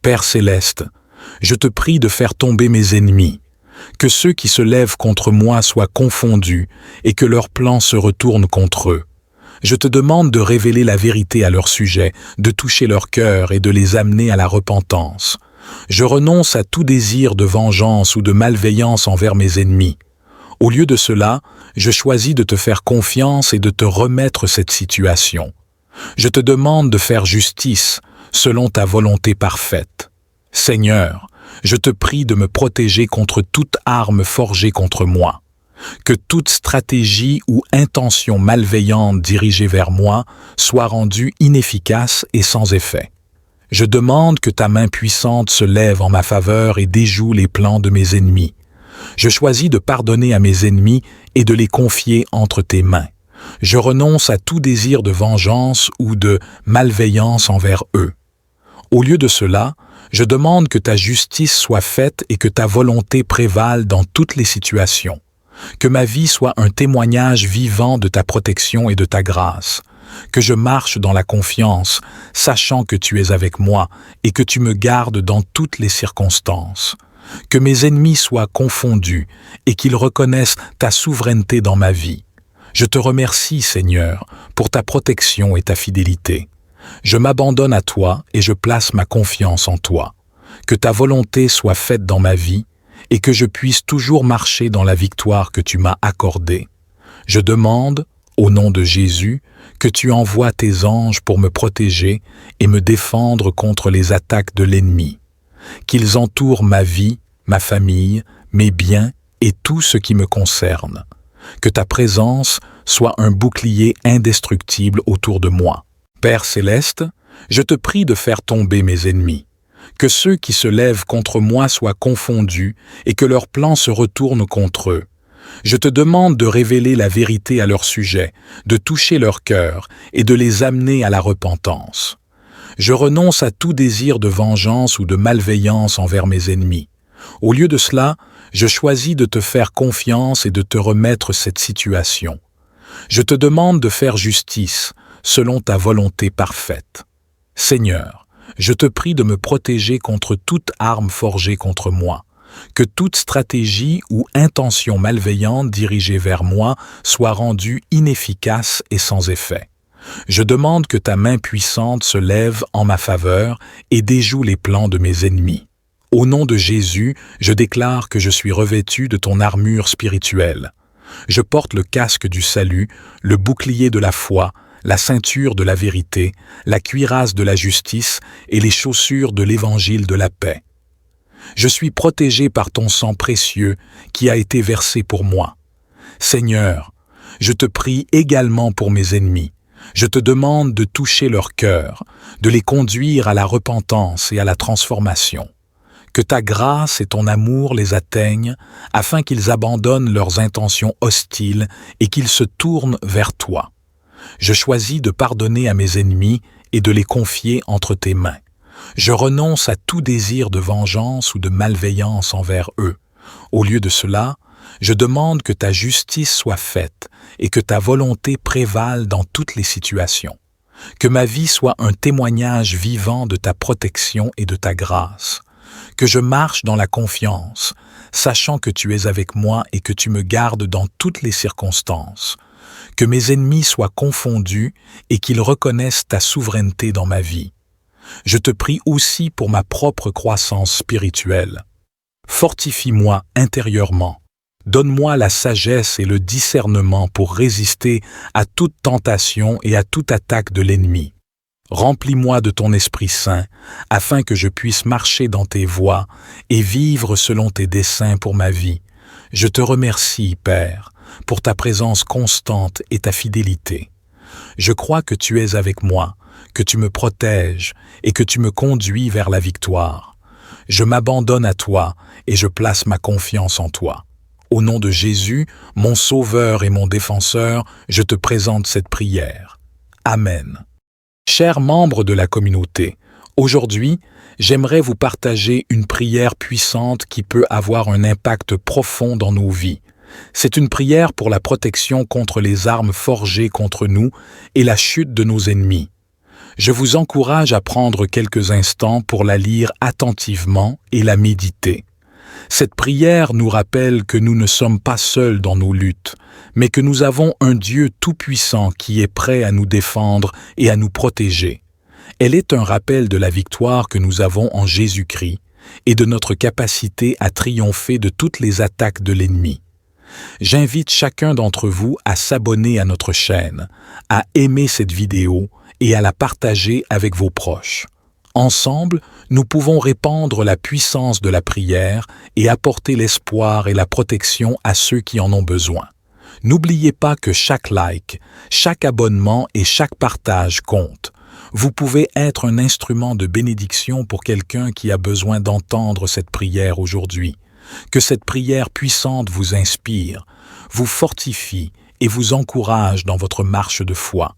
Père céleste, je te prie de faire tomber mes ennemis, que ceux qui se lèvent contre moi soient confondus et que leurs plans se retournent contre eux. Je te demande de révéler la vérité à leur sujet, de toucher leur cœur et de les amener à la repentance. Je renonce à tout désir de vengeance ou de malveillance envers mes ennemis. Au lieu de cela, je choisis de te faire confiance et de te remettre cette situation. Je te demande de faire justice selon ta volonté parfaite. Seigneur, je te prie de me protéger contre toute arme forgée contre moi. Que toute stratégie ou intention malveillante dirigée vers moi soit rendue inefficace et sans effet. Je demande que ta main puissante se lève en ma faveur et déjoue les plans de mes ennemis. Je choisis de pardonner à mes ennemis et de les confier entre tes mains. Je renonce à tout désir de vengeance ou de malveillance envers eux. Au lieu de cela, je demande que ta justice soit faite et que ta volonté prévale dans toutes les situations. Que ma vie soit un témoignage vivant de ta protection et de ta grâce. Que je marche dans la confiance, sachant que tu es avec moi et que tu me gardes dans toutes les circonstances. Que mes ennemis soient confondus et qu'ils reconnaissent ta souveraineté dans ma vie. Je te remercie, Seigneur, pour ta protection et ta fidélité. Je m'abandonne à toi et je place ma confiance en toi. Que ta volonté soit faite dans ma vie et que je puisse toujours marcher dans la victoire que tu m'as accordée. Je demande, au nom de Jésus, que tu envoies tes anges pour me protéger et me défendre contre les attaques de l'ennemi. Qu'ils entourent ma vie, ma famille, mes biens et tout ce qui me concerne. Que ta présence soit un bouclier indestructible autour de moi. Père céleste, je te prie de faire tomber mes ennemis. Que ceux qui se lèvent contre moi soient confondus et que leurs plans se retournent contre eux. Je te demande de révéler la vérité à leur sujet, de toucher leur cœur et de les amener à la repentance. Je renonce à tout désir de vengeance ou de malveillance envers mes ennemis. Au lieu de cela, je choisis de te faire confiance et de te remettre cette situation. Je te demande de faire justice selon ta volonté parfaite. Seigneur, je te prie de me protéger contre toute arme forgée contre moi. Que toute stratégie ou intention malveillante dirigée vers moi soit rendue inefficace et sans effet. Je demande que ta main puissante se lève en ma faveur et déjoue les plans de mes ennemis. Au nom de Jésus, je déclare que je suis revêtu de ton armure spirituelle. Je porte le casque du salut, le bouclier de la foi, la ceinture de la vérité, la cuirasse de la justice et les chaussures de l'évangile de la paix. Je suis protégé par ton sang précieux qui a été versé pour moi. Seigneur, je te prie également pour mes ennemis. Je te demande de toucher leur cœur, de les conduire à la repentance et à la transformation. Que ta grâce et ton amour les atteignent, afin qu'ils abandonnent leurs intentions hostiles et qu'ils se tournent vers toi. Je choisis de pardonner à mes ennemis et de les confier entre tes mains. Je renonce à tout désir de vengeance ou de malveillance envers eux. Au lieu de cela, je demande que ta justice soit faite et que ta volonté prévale dans toutes les situations. Que ma vie soit un témoignage vivant de ta protection et de ta grâce. Que je marche dans la confiance, sachant que tu es avec moi et que tu me gardes dans toutes les circonstances. Que mes ennemis soient confondus et qu'ils reconnaissent ta souveraineté dans ma vie. Je te prie aussi pour ma propre croissance spirituelle. Fortifie-moi intérieurement. Donne-moi la sagesse et le discernement pour résister à toute tentation et à toute attaque de l'ennemi. Remplis-moi de ton Esprit Saint, afin que je puisse marcher dans tes voies et vivre selon tes desseins pour ma vie. Je te remercie, Père, pour ta présence constante et ta fidélité. Je crois que tu es avec moi, que tu me protèges et que tu me conduis vers la victoire. Je m'abandonne à toi et je place ma confiance en toi. Au nom de Jésus, mon Sauveur et mon Défenseur, je te présente cette prière. Amen. Chers membres de la communauté, aujourd'hui, j'aimerais vous partager une prière puissante qui peut avoir un impact profond dans nos vies. C'est une prière pour la protection contre les armes forgées contre nous et la chute de nos ennemis. Je vous encourage à prendre quelques instants pour la lire attentivement et la méditer. Cette prière nous rappelle que nous ne sommes pas seuls dans nos luttes, mais que nous avons un Dieu tout-puissant qui est prêt à nous défendre et à nous protéger. Elle est un rappel de la victoire que nous avons en Jésus-Christ et de notre capacité à triompher de toutes les attaques de l'ennemi. J'invite chacun d'entre vous à s'abonner à notre chaîne, à aimer cette vidéo et à la partager avec vos proches. Ensemble, nous pouvons répandre la puissance de la prière et apporter l'espoir et la protection à ceux qui en ont besoin. N'oubliez pas que chaque like, chaque abonnement et chaque partage compte. Vous pouvez être un instrument de bénédiction pour quelqu'un qui a besoin d'entendre cette prière aujourd'hui. Que cette prière puissante vous inspire, vous fortifie et vous encourage dans votre marche de foi.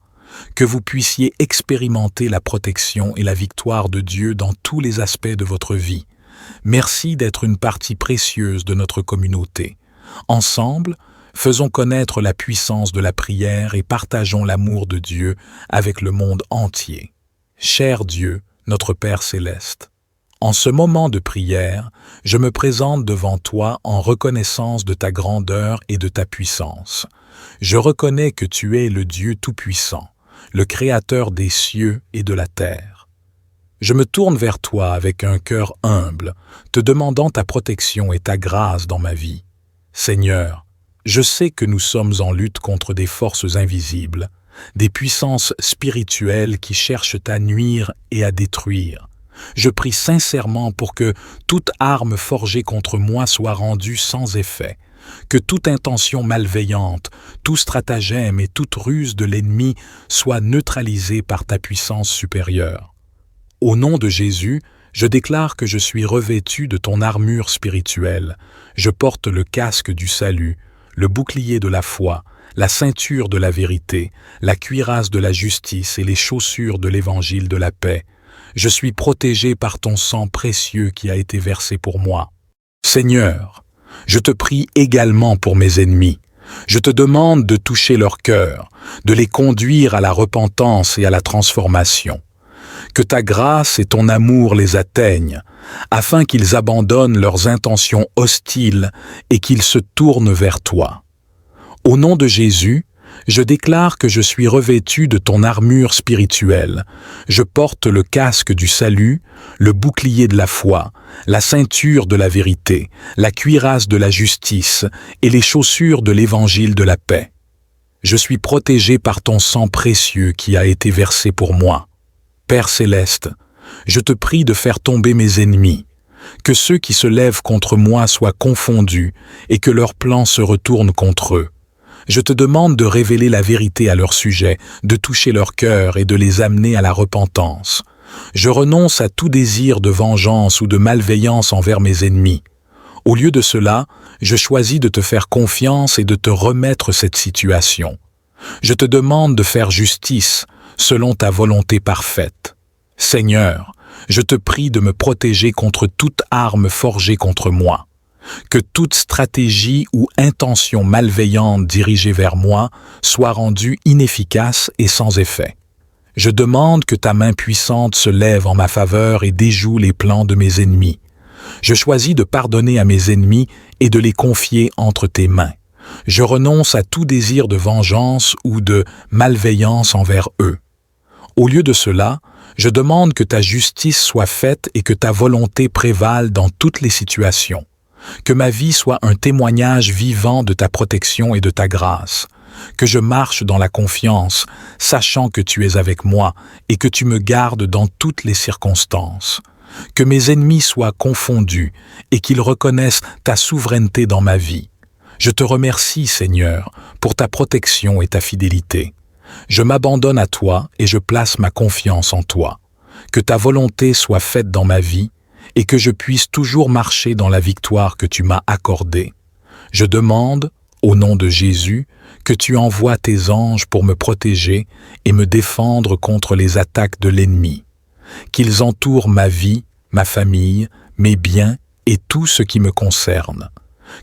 Que vous puissiez expérimenter la protection et la victoire de Dieu dans tous les aspects de votre vie. Merci d'être une partie précieuse de notre communauté. Ensemble, faisons connaître la puissance de la prière et partageons l'amour de Dieu avec le monde entier. Cher Dieu, notre Père céleste, en ce moment de prière, je me présente devant toi en reconnaissance de ta grandeur et de ta puissance. Je reconnais que tu es le Dieu tout-puissant, le Créateur des cieux et de la terre. Je me tourne vers toi avec un cœur humble, te demandant ta protection et ta grâce dans ma vie. Seigneur, je sais que nous sommes en lutte contre des forces invisibles, des puissances spirituelles qui cherchent à nuire et à détruire. Je prie sincèrement pour que toute arme forgée contre moi soit rendue sans effet, que toute intention malveillante, tout stratagème et toute ruse de l'ennemi soit neutralisée par ta puissance supérieure. Au nom de Jésus, je déclare que je suis revêtu de ton armure spirituelle. Je porte le casque du salut, le bouclier de la foi, la ceinture de la vérité, la cuirasse de la justice et les chaussures de l'évangile de la paix. Je suis protégé par ton sang précieux qui a été versé pour moi. Seigneur, je te prie également pour mes ennemis. Je te demande de toucher leur cœur, de les conduire à la repentance et à la transformation. Que ta grâce et ton amour les atteignent, afin qu'ils abandonnent leurs intentions hostiles et qu'ils se tournent vers toi. Au nom de Jésus, je déclare que je suis revêtu de ton armure spirituelle. Je porte le casque du salut, le bouclier de la foi, la ceinture de la vérité, la cuirasse de la justice et les chaussures de l'évangile de la paix. Je suis protégé par ton sang précieux qui a été versé pour moi. Père céleste, je te prie de faire tomber mes ennemis, que ceux qui se lèvent contre moi soient confondus et que leurs plans se retournent contre eux. Je te demande de révéler la vérité à leur sujet, de toucher leur cœur et de les amener à la repentance. Je renonce à tout désir de vengeance ou de malveillance envers mes ennemis. Au lieu de cela, je choisis de te faire confiance et de te remettre cette situation. Je te demande de faire justice selon ta volonté parfaite. Seigneur, je te prie de me protéger contre toute arme forgée contre moi. Que toute stratégie ou intention malveillante dirigée vers moi soit rendue inefficace et sans effet. Je demande que ta main puissante se lève en ma faveur et déjoue les plans de mes ennemis. Je choisis de pardonner à mes ennemis et de les confier entre tes mains. Je renonce à tout désir de vengeance ou de malveillance envers eux. Au lieu de cela, je demande que ta justice soit faite et que ta volonté prévale dans toutes les situations. Que ma vie soit un témoignage vivant de ta protection et de ta grâce. Que je marche dans la confiance, sachant que tu es avec moi et que tu me gardes dans toutes les circonstances. Que mes ennemis soient confondus et qu'ils reconnaissent ta souveraineté dans ma vie. Je te remercie, Seigneur, pour ta protection et ta fidélité. Je m'abandonne à toi et je place ma confiance en toi. Que ta volonté soit faite dans ma vie et que je puisse toujours marcher dans la victoire que tu m'as accordée. Je demande, au nom de Jésus, que tu envoies tes anges pour me protéger et me défendre contre les attaques de l'ennemi. Qu'ils entourent ma vie, ma famille, mes biens et tout ce qui me concerne.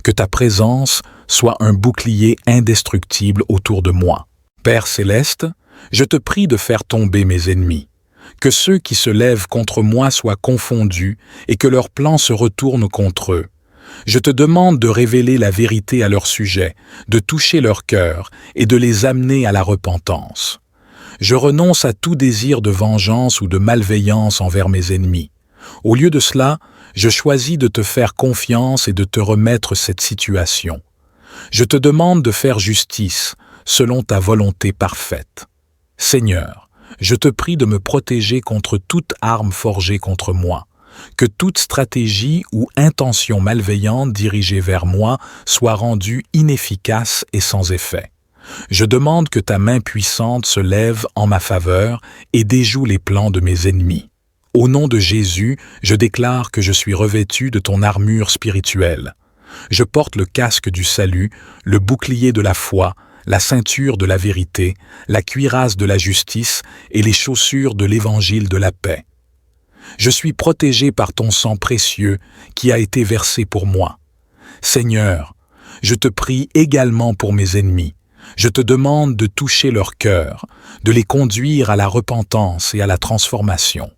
Que ta présence soit un bouclier indestructible autour de moi. Père céleste, je te prie de faire tomber mes ennemis. Que ceux qui se lèvent contre moi soient confondus et que leurs plans se retournent contre eux. Je te demande de révéler la vérité à leur sujet, de toucher leur cœur et de les amener à la repentance. Je renonce à tout désir de vengeance ou de malveillance envers mes ennemis. Au lieu de cela, je choisis de te faire confiance et de te remettre cette situation. Je te demande de faire justice selon ta volonté parfaite. Seigneur, je te prie de me protéger contre toute arme forgée contre moi. Que toute stratégie ou intention malveillante dirigée vers moi soit rendue inefficace et sans effet. Je demande que ta main puissante se lève en ma faveur et déjoue les plans de mes ennemis. Au nom de Jésus, je déclare que je suis revêtu de ton armure spirituelle. Je porte le casque du salut, le bouclier de la foi, la ceinture de la vérité, la cuirasse de la justice et les chaussures de l'évangile de la paix. Je suis protégé par ton sang précieux qui a été versé pour moi. Seigneur, je te prie également pour mes ennemis. Je te demande de toucher leur cœur, de les conduire à la repentance et à la transformation.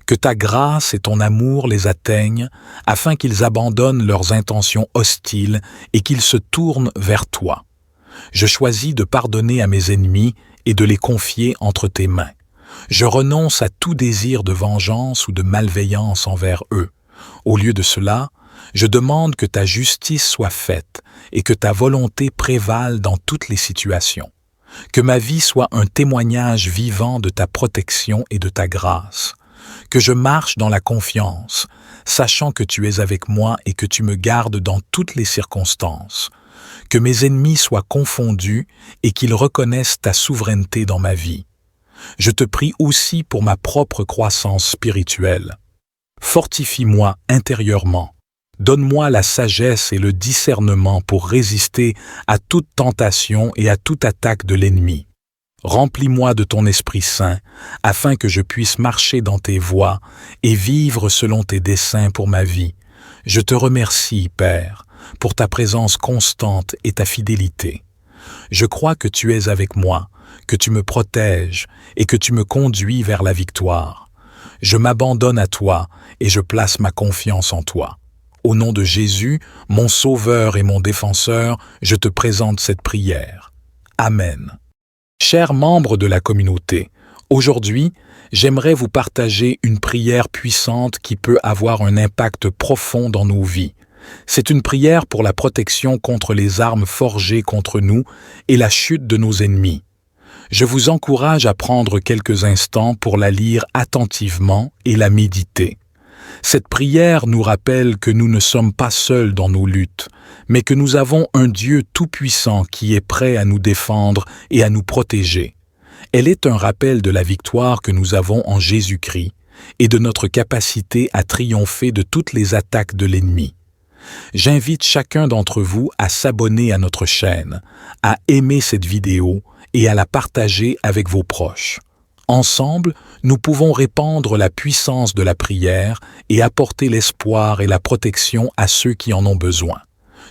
Que ta grâce et ton amour les atteignent afin qu'ils abandonnent leurs intentions hostiles et qu'ils se tournent vers toi. Je choisis de pardonner à mes ennemis et de les confier entre tes mains. Je renonce à tout désir de vengeance ou de malveillance envers eux. Au lieu de cela, je demande que ta justice soit faite et que ta volonté prévale dans toutes les situations. Que ma vie soit un témoignage vivant de ta protection et de ta grâce. Que je marche dans la confiance, sachant que tu es avec moi et que tu me gardes dans toutes les circonstances. Que mes ennemis soient confondus et qu'ils reconnaissent ta souveraineté dans ma vie. Je te prie aussi pour ma propre croissance spirituelle. Fortifie-moi intérieurement. Donne-moi la sagesse et le discernement pour résister à toute tentation et à toute attaque de l'ennemi. Remplis-moi de ton Esprit Saint, afin que je puisse marcher dans tes voies et vivre selon tes desseins pour ma vie. Je te remercie, Père, pour ta présence constante et ta fidélité. Je crois que tu es avec moi, que tu me protèges et que tu me conduis vers la victoire. Je m'abandonne à toi et je place ma confiance en toi. Au nom de Jésus, mon Sauveur et mon Défenseur, je te présente cette prière. Amen. Chers membres de la communauté, aujourd'hui, j'aimerais vous partager une prière puissante qui peut avoir un impact profond dans nos vies. C'est une prière pour la protection contre les armes forgées contre nous et la chute de nos ennemis. Je vous encourage à prendre quelques instants pour la lire attentivement et la méditer. Cette prière nous rappelle que nous ne sommes pas seuls dans nos luttes, mais que nous avons un Dieu tout-puissant qui est prêt à nous défendre et à nous protéger. Elle est un rappel de la victoire que nous avons en Jésus-Christ et de notre capacité à triompher de toutes les attaques de l'ennemi. J'invite chacun d'entre vous à s'abonner à notre chaîne, à aimer cette vidéo et à la partager avec vos proches. Ensemble, nous pouvons répandre la puissance de la prière et apporter l'espoir et la protection à ceux qui en ont besoin.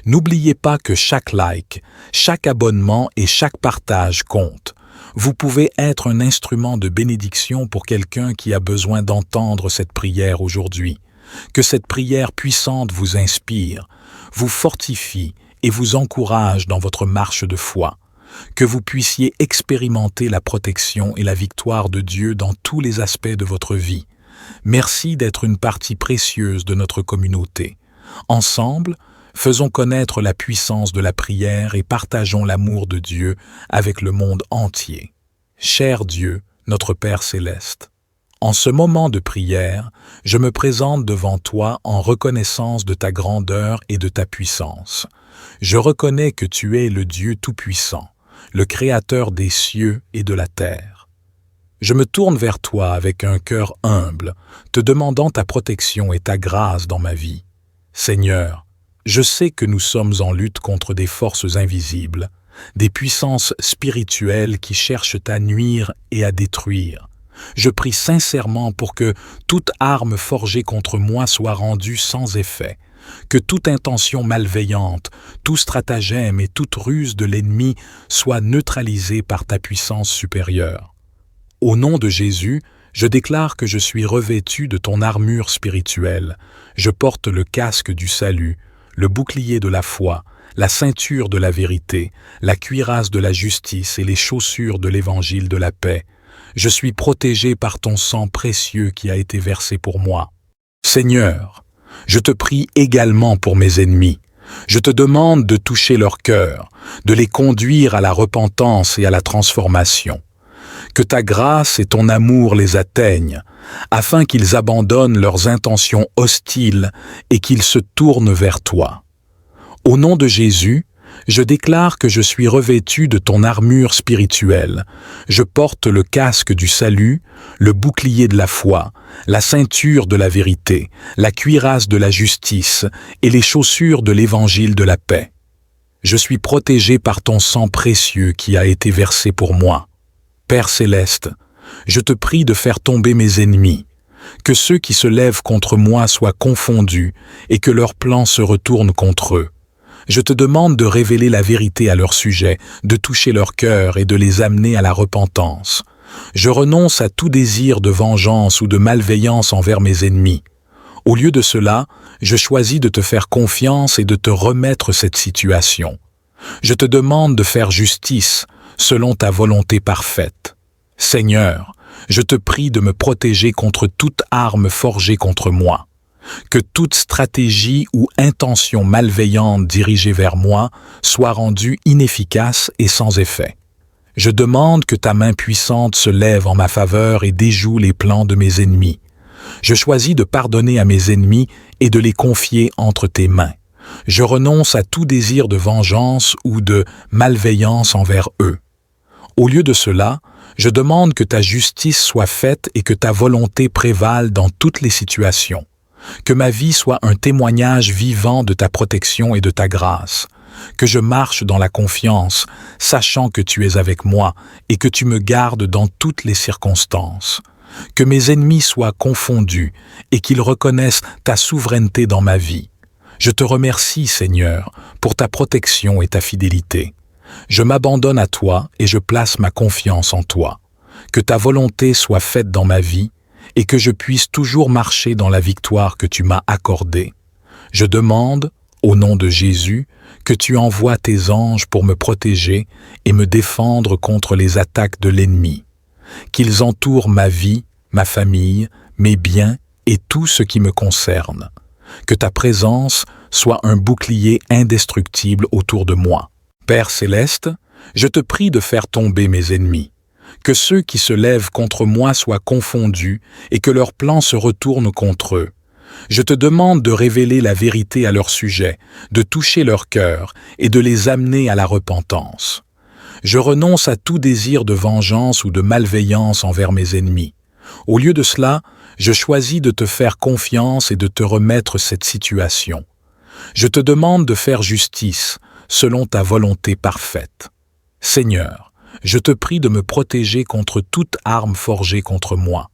N'oubliez pas que chaque like, chaque abonnement et chaque partage compte. Vous pouvez être un instrument de bénédiction pour quelqu'un qui a besoin d'entendre cette prière aujourd'hui. Que cette prière puissante vous inspire, vous fortifie et vous encourage dans votre marche de foi. Que vous puissiez expérimenter la protection et la victoire de Dieu dans tous les aspects de votre vie. Merci d'être une partie précieuse de notre communauté. Ensemble, faisons connaître la puissance de la prière et partageons l'amour de Dieu avec le monde entier. Cher Dieu, notre Père céleste, en ce moment de prière, je me présente devant toi en reconnaissance de ta grandeur et de ta puissance. Je reconnais que tu es le Dieu tout-puissant, le Créateur des cieux et de la terre. Je me tourne vers toi avec un cœur humble, te demandant ta protection et ta grâce dans ma vie. Seigneur, je sais que nous sommes en lutte contre des forces invisibles, des puissances spirituelles qui cherchent à nuire et à détruire. Je prie sincèrement pour que toute arme forgée contre moi soit rendue sans effet, que toute intention malveillante, tout stratagème et toute ruse de l'ennemi soit neutralisée par ta puissance supérieure. Au nom de Jésus, je déclare que je suis revêtu de ton armure spirituelle. Je porte le casque du salut, le bouclier de la foi, la ceinture de la vérité, la cuirasse de la justice et les chaussures de l'évangile de la paix. Je suis protégé par ton sang précieux qui a été versé pour moi. Seigneur, je te prie également pour mes ennemis. Je te demande de toucher leur cœur, de les conduire à la repentance et à la transformation. Que ta grâce et ton amour les atteignent, afin qu'ils abandonnent leurs intentions hostiles et qu'ils se tournent vers toi. Au nom de Jésus, je déclare que je suis revêtu de ton armure spirituelle. Je porte le casque du salut, le bouclier de la foi, la ceinture de la vérité, la cuirasse de la justice et les chaussures de l'évangile de la paix. Je suis protégé par ton sang précieux qui a été versé pour moi. Père céleste, je te prie de faire tomber mes ennemis, que ceux qui se lèvent contre moi soient confondus et que leurs plans se retournent contre eux. Je te demande de révéler la vérité à leur sujet, de toucher leur cœur et de les amener à la repentance. Je renonce à tout désir de vengeance ou de malveillance envers mes ennemis. Au lieu de cela, je choisis de te faire confiance et de te remettre cette situation. Je te demande de faire justice selon ta volonté parfaite. Seigneur, je te prie de me protéger contre toute arme forgée contre moi. Que toute stratégie ou intention malveillante dirigée vers moi soit rendue inefficace et sans effet. Je demande que ta main puissante se lève en ma faveur et déjoue les plans de mes ennemis. Je choisis de pardonner à mes ennemis et de les confier entre tes mains. Je renonce à tout désir de vengeance ou de malveillance envers eux. Au lieu de cela, je demande que ta justice soit faite et que ta volonté prévale dans toutes les situations. Que ma vie soit un témoignage vivant de ta protection et de ta grâce. Que je marche dans la confiance, sachant que tu es avec moi et que tu me gardes dans toutes les circonstances. Que mes ennemis soient confondus et qu'ils reconnaissent ta souveraineté dans ma vie. Je te remercie, Seigneur, pour ta protection et ta fidélité. Je m'abandonne à toi et je place ma confiance en toi. Que ta volonté soit faite dans ma vie et que je puisse toujours marcher dans la victoire que tu m'as accordée. Je demande, au nom de Jésus, que tu envoies tes anges pour me protéger et me défendre contre les attaques de l'ennemi. Qu'ils entourent ma vie, ma famille, mes biens et tout ce qui me concerne. Que ta présence soit un bouclier indestructible autour de moi. Père céleste, je te prie de faire tomber mes ennemis. Que ceux qui se lèvent contre moi soient confondus et que leurs plans se retournent contre eux. Je te demande de révéler la vérité à leur sujet, de toucher leur cœur et de les amener à la repentance. Je renonce à tout désir de vengeance ou de malveillance envers mes ennemis. Au lieu de cela, je choisis de te faire confiance et de te remettre cette situation. Je te demande de faire justice selon ta volonté parfaite. Seigneur, je te prie de me protéger contre toute arme forgée contre moi,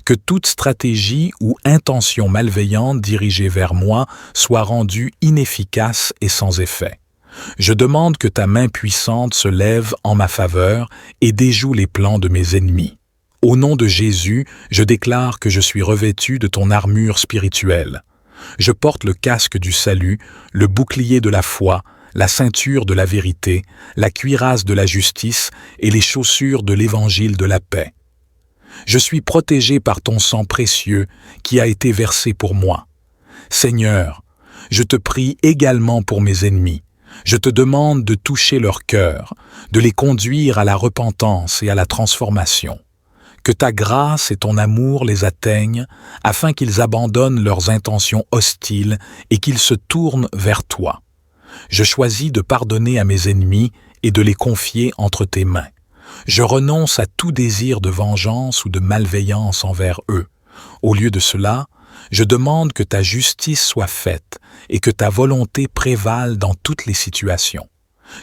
que toute stratégie ou intention malveillante dirigée vers moi soit rendue inefficace et sans effet. Je demande que ta main puissante se lève en ma faveur et déjoue les plans de mes ennemis. Au nom de Jésus, je déclare que je suis revêtu de ton armure spirituelle. Je porte le casque du salut, le bouclier de la foi, la ceinture de la vérité, la cuirasse de la justice et les chaussures de l'évangile de la paix. Je suis protégé par ton sang précieux qui a été versé pour moi. Seigneur, je te prie également pour mes ennemis. Je te demande de toucher leur cœur, de les conduire à la repentance et à la transformation. Que ta grâce et ton amour les atteignent afin qu'ils abandonnent leurs intentions hostiles et qu'ils se tournent vers toi. Je choisis de pardonner à mes ennemis et de les confier entre tes mains. Je renonce à tout désir de vengeance ou de malveillance envers eux. Au lieu de cela, je demande que ta justice soit faite et que ta volonté prévale dans toutes les situations.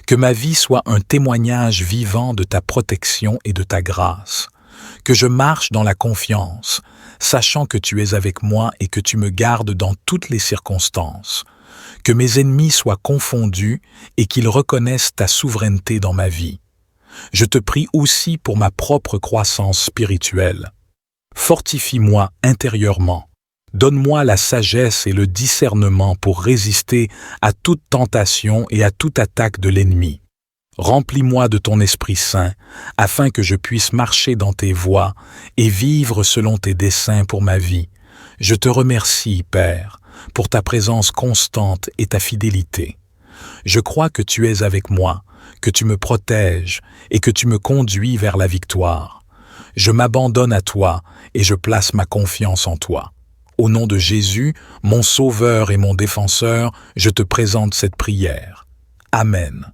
Que ma vie soit un témoignage vivant de ta protection et de ta grâce. Que je marche dans la confiance, sachant que tu es avec moi et que tu me gardes dans toutes les circonstances. Que mes ennemis soient confondus et qu'ils reconnaissent ta souveraineté dans ma vie. Je te prie aussi pour ma propre croissance spirituelle. Fortifie-moi intérieurement. Donne-moi la sagesse et le discernement pour résister à toute tentation et à toute attaque de l'ennemi. Remplis-moi de ton Esprit Saint, afin que je puisse marcher dans tes voies et vivre selon tes desseins pour ma vie. Je te remercie, Père, pour ta présence constante et ta fidélité. Je crois que tu es avec moi, que tu me protèges et que tu me conduis vers la victoire. Je m'abandonne à toi et je place ma confiance en toi. Au nom de Jésus, mon Sauveur et mon Défenseur, je te présente cette prière. Amen.